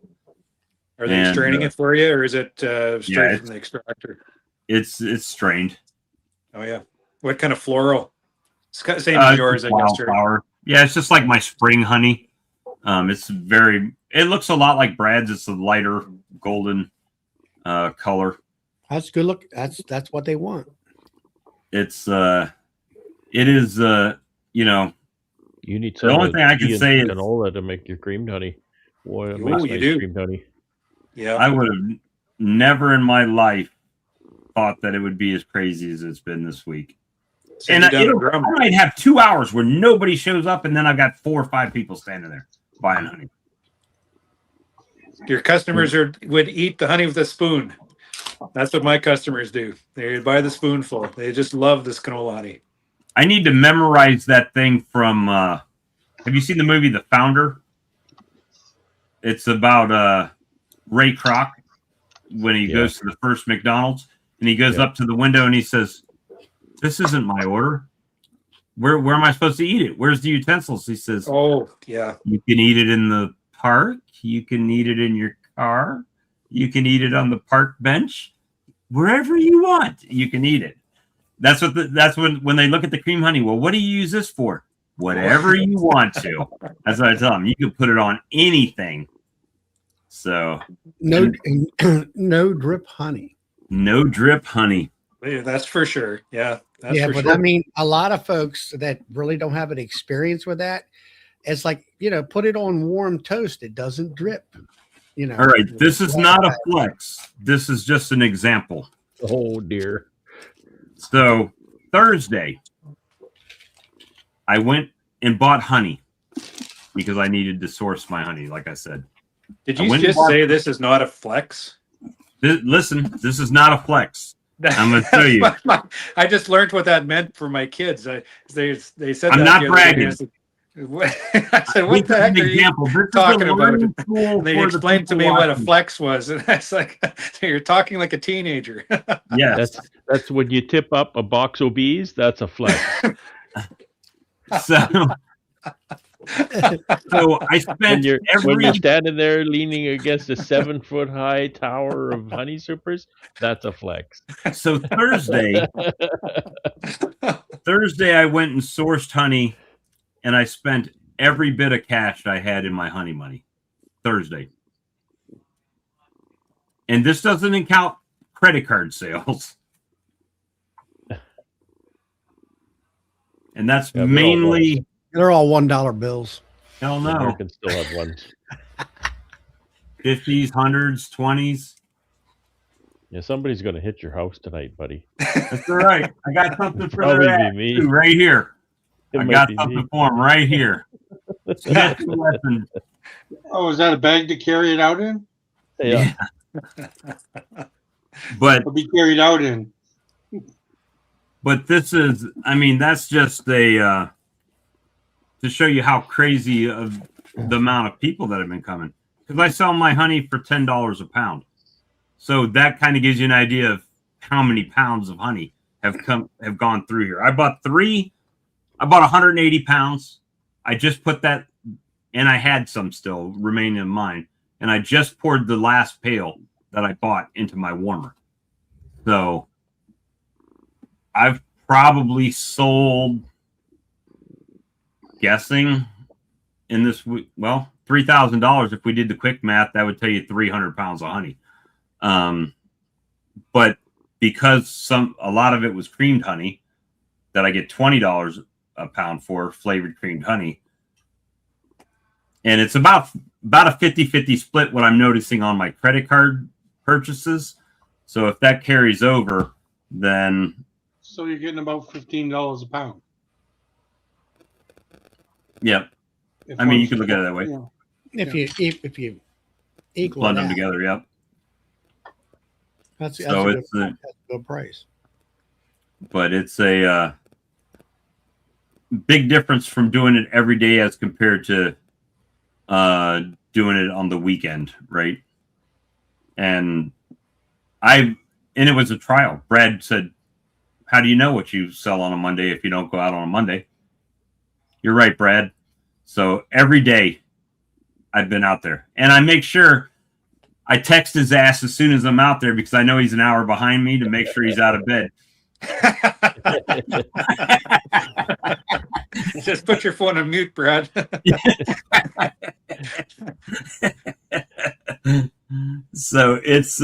Are they And, straining it for you, or is it straight yeah, from the extractor? It's strained. Oh yeah. What kind of floral? It's same as yours, I guess. Wildflower. Yeah, it's just like my spring honey. It looks a lot like Brad's. It's a lighter golden color. That's good. Look, that's what they want. It is You need the some only of thing I can tea and say is canola to make your creamed honey. Boy, it Oh, makes you nice do. creamed honey. Yeah. I would have never in my life thought that it would be as crazy as it's been this week. Send And you down a drum. I might have 2 hours where nobody shows up, and then I've got 4 or 5 people standing there buying honey. Your customers would eat the honey with a spoon. That's what my customers do. They buy the spoonful. They just love this canola honey. I need to memorize that thing from. Have you seen the movie The Founder? It's about Ray Kroc when he goes to the first McDonald's, and he goes up to the window and he says, "This isn't my order. Where am I supposed to eat it? Where's the utensils?" He says, "Oh yeah, you can eat it in the park. You can eat it in your car. You can eat it on the park bench. Wherever you want, you can eat it." That's when they look at the cream honey. Well, what do you use this for? Whatever you want to. That's what I tell them. You can put it on anything. So no drip honey. No drip honey. Yeah, that's for sure. Yeah, that's yeah, for but sure. I mean, a lot of folks that really don't have an experience with that, it's like, put it on warm toast. It doesn't drip. All right, this is not a flex. This is just an example. Oh dear. So Thursday, I went and bought honey because I needed to source my honey, like I said. Did you just say this is not a flex? Listen, this is not a flex. I'm going to tell you. I just learned what that meant for my kids. They said I'm that not bragging. I said, "What the heck are you talking about?" And they explained to me what a flex was, and I was like, "You're talking like a teenager." Yes, that's when you tip up a box of bees. That's a flex. So I spent when you're standing there leaning against a 7-foot high tower of honey supers, that's a flex. So Thursday I went and sourced honey, and I spent every bit of cash I had in my honey money. Thursday. And this doesn't count credit card sales. And that's mainly... They're all $1 bills. Hell no. Americans still have ones. 50s, 100s, 20s. Yeah, somebody's going to hit your house tonight, buddy. That's all right. I got something for Probably that be me. too, right here. I got something me. for him right here. Oh, is that a bag to carry it out in? Yeah. But It'll be carried out in. But this is, that's just to show you how crazy of the amount of people that have been coming. Because I sell my honey for $10 a pound. So that kind of gives you an idea of how many pounds of honey have gone through here. I bought 180 pounds. I just put that, and I had some still remaining in mine. And I just poured the last pail that I bought into my warmer. So I've probably sold, guessing in this week, well, $3,000. If we did the quick math, that would tell you 300 pounds of honey. But because a lot of it was creamed honey that I get $20 a pound for, flavored creamed honey. And it's about a 50-50 split what I'm noticing on my credit card purchases. So if that carries over, then... So you're getting about $15 a pound. Yeah. You can look at it that way. Yeah. If you equal Blend them together, yep. That's So a good price. But it's a big difference from doing it every day as compared to doing it on the weekend, right? And and it was a trial. Brad said, "How do you know what you sell on a Monday if you don't go out on a Monday?" You're right, Brad. So every day I've been out there, and I make sure I text his ass as soon as I'm out there because I know he's an hour behind me to make sure he's out of bed. Just put your phone on mute, Brad. So it's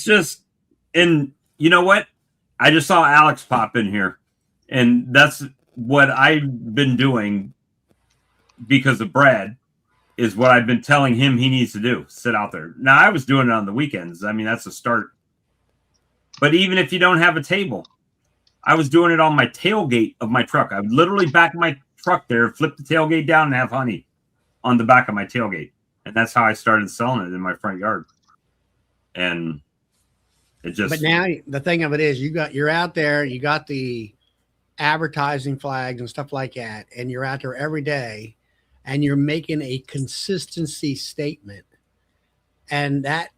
just, and you know what? I just saw Alex pop in here, and that's what I've been doing because of Brad. Is what I've been telling him he needs to do. Sit out there. Now, I was doing it on the weekends. I mean, that's a start. But even if you don't have a table, I was doing it on my tailgate of my truck. I would literally back my truck there, flip the tailgate down, and have honey on the back of my tailgate. And that's how I started selling it in my front yard. And it just... But now the thing of it is you're out there, you got the advertising flags and stuff like that, and you're out there every day. And you're making a consistency statement, and that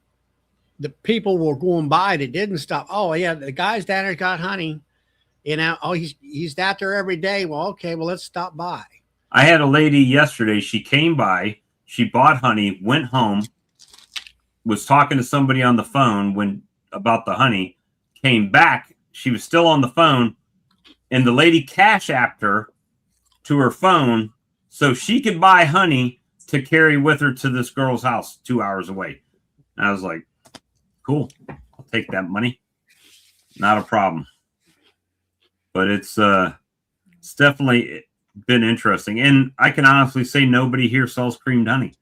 the people were going by that didn't stop. Oh yeah, the guy's down there got honey, you know. Oh, he's out there every day. Well, okay, well let's stop by. I had a lady yesterday. She came by, she bought honey, went home, was talking to somebody on the phone about the honey, came back. She was still on the phone, and the lady cash apped her to her phone. So she could buy honey to carry with her to this girl's house 2 hours away. And I was like, cool. I'll take that money. Not a problem. But it's definitely been interesting. And I can honestly say nobody here sells creamed honey.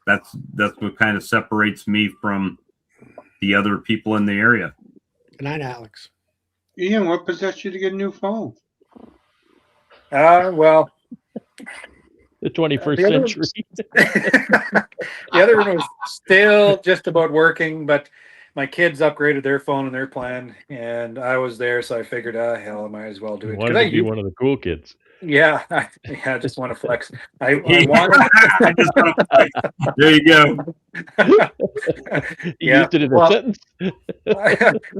That's what kind of separates me from the other people in the area. Good night, Alex. Ian, what possessed you to get a new phone? Well, the 21st century. The other one was still just about working, but my kids upgraded their phone and their plan, and I was there, so I figured, hell, I might as well do it. Wanted to be one of the cool kids. Yeah, I just want to flex. I just want to flex. There you go. You used it in a sentence.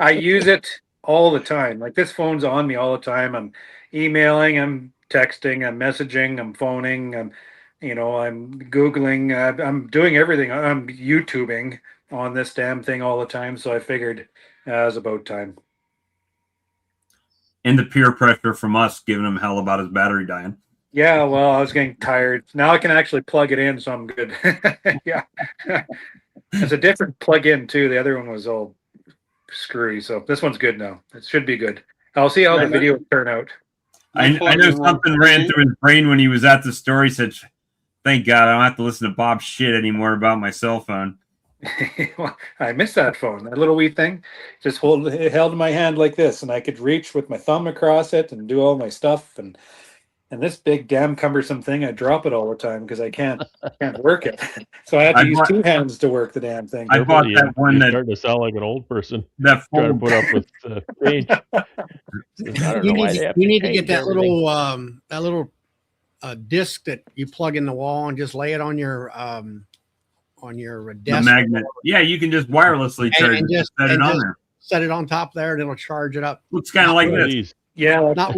I use it all the time. Like, this phone's on me all the time. I'm emailing, I'm texting, I'm messaging, I'm phoning, I'm Googling, I'm doing everything. I'm YouTubing on this damn thing all the time. So I figured it was about time. And the peer pressure from us giving him hell about his battery dying. Yeah, well, I was getting tired. Now I can actually plug it in, so I'm good. Yeah. It's a different plug-in too. The other one was all screwy, so this one's good now. It should be good. I'll see how the video turn out. I know something ran through his brain when he was at the store. He said, "Thank God I don't have to listen to Bob's shit anymore about my cell phone." Well, I miss that phone. That little wee thing just held in my hand like this, and I could reach with my thumb across it and do all my stuff. And this big damn cumbersome thing, I drop it all the time because I can't work it. So I had to use two hands to work the damn thing. I bought that one that starting to sound like an old person. That trying to put up with change. You need to get that little disc that you plug in the wall and just lay it on your desk. The magnet. Yeah, you can just wirelessly charge it. Just set it on there. Set it on top there, and it'll charge it up. Looks kind of like this. Yeah, not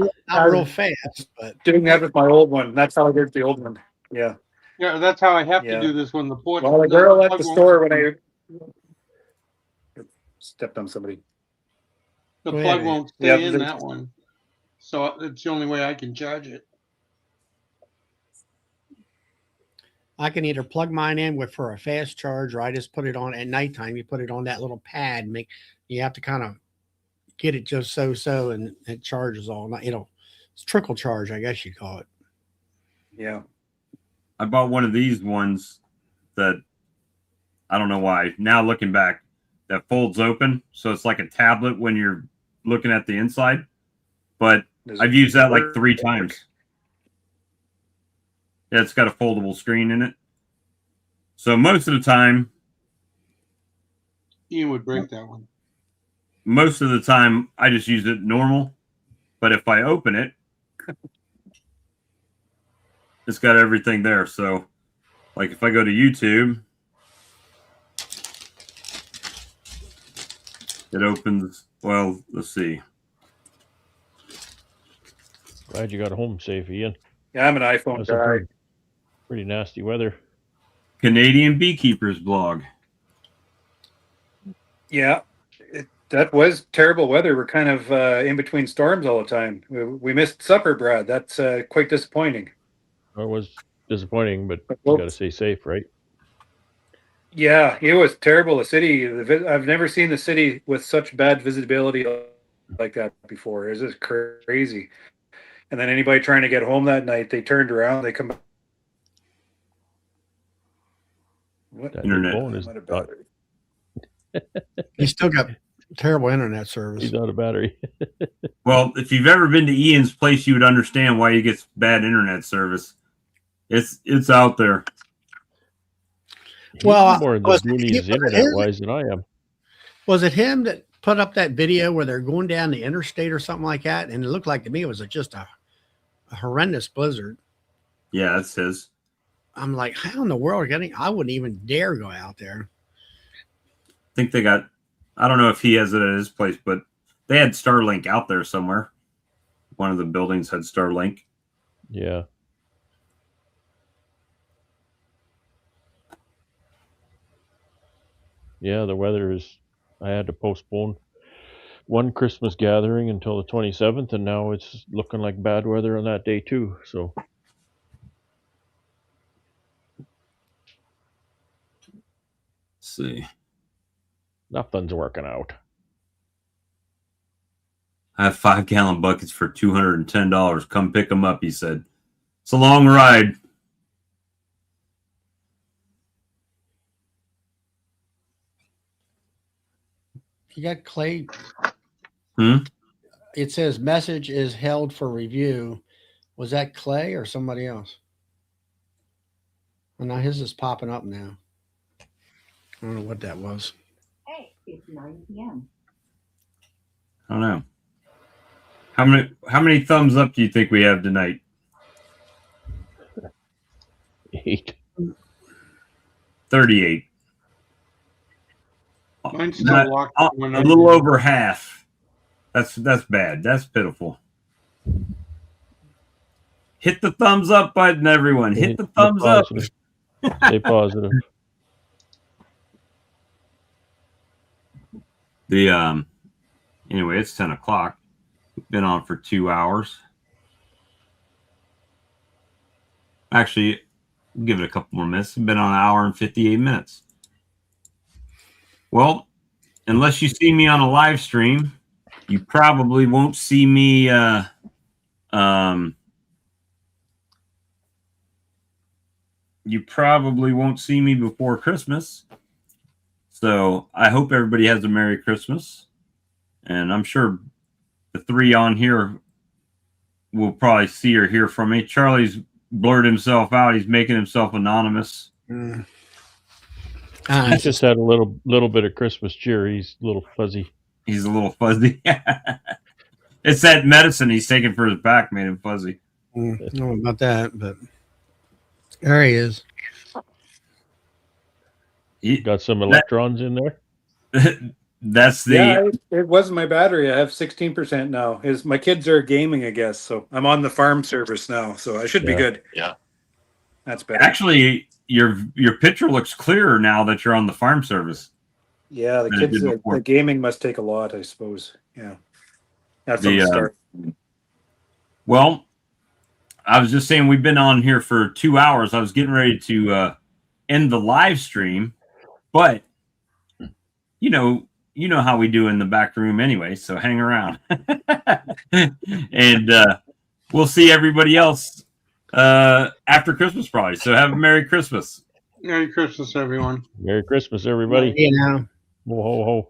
real fast, but doing that with my old one. That's how I did the old one. Yeah. Yeah, that's how I have to do this one. The port. Well, the girl at the store when I stepped on somebody. The plug won't stay in that one, so it's the only way I can charge it. I can either plug mine in for a fast charge, or I just put it on at nighttime. You put it on that little pad. You have to kind of get it just so, and it charges all night. It's trickle charge, I guess you call it. Yeah. I bought one of these ones that I don't know why. Now looking back, that folds open, so it's like a tablet when you're looking at the inside. But I've used that like 3 times. Yeah, it's got a foldable screen in it. So most of the time, Ian would break that one. Most of the time, I just use it normal. But if I open it, it's got everything there. So, like if I go to YouTube, It opens. Well, let's see. Glad you got home safe, Ian. Yeah, I'm an iPhone That's some guy. pretty nasty weather. Canadian Beekeepers blog. Yeah, that was terrible weather. We're kind of in between storms all the time. We missed supper, Brad. That's quite disappointing. It was disappointing, but you Well, got to stay safe, right? yeah, it was terrible. The city, I've never seen the city with such bad visibility like that before. It was just crazy. And then anybody trying to get home that night, they turned around, they come back. What? That Internet. new phone is What a not, battery. He still got terrible internet service. he's out of battery. Well, if you've ever been to Ian's place, you would understand why he gets bad internet service. It's out there. He's Well, more in the was boonies it internet-wise than I am. Was it him that put up that video where they're going down the interstate or something like that? And it looked like to me it was just a horrendous blizzard. Yeah, that's his. I'm like, how in the world are getting? I wouldn't even dare go out there. I think they got. I don't know if he has it at his place, but they had Starlink out there somewhere. One of the buildings had Starlink. Yeah. Yeah, the weather is. I had to postpone one Christmas gathering until the 27th, and now it's looking like bad weather on that day too. So Let's see. nothing's working out. I have 5-gallon buckets for $210. Come pick them up, he said. It's a long ride. You got Clay. Hmm? It says message is held for review. Was that Clay or somebody else? Well, now his is popping up now. I don't know what that was. Hey, it's 9 p.m. I don't know. How many thumbs up do you think we have tonight? 8. 38. Mine's still locked. A little over half. That's bad. That's pitiful. Hit the thumbs up button, everyone. Hit the thumbs up. Stay positive. Anyway, it's 10 o'clock. We've been on for 2 hours. Actually, we'll give it a couple more minutes. We've been on 1 hour and 58 minutes. Well, unless you see me on a live stream, you probably won't see me you probably won't see me before Christmas. So I hope everybody has a Merry Christmas. And I'm sure the 3 on here will probably see or hear from me. Charlie's blurred himself out. He's making himself anonymous. He's just had a little bit of Christmas cheer. He's a little fuzzy. He's a little fuzzy. It's that medicine he's taking for his back made him fuzzy. I don't know about that, but there he is. He got some electrons in there. That's the. Yeah, it wasn't my battery. I have 16% now. My kids are gaming, I guess. So I'm on the farm service now. So I should be good. Yeah. That's better. Actually, your picture looks clearer now that you're on the farm service. Yeah, the than it kids, did before. the gaming must take a lot, I suppose. Yeah. That's a start. Well, I was just saying we've been on here for 2 hours. I was getting ready to end the live stream, but you know how we do in the back room anyway, so hang around. And we'll see everybody else after Christmas probably. So have a Merry Christmas. Merry Christmas, everyone. Merry Christmas, everybody. You know. Ho, ho, ho.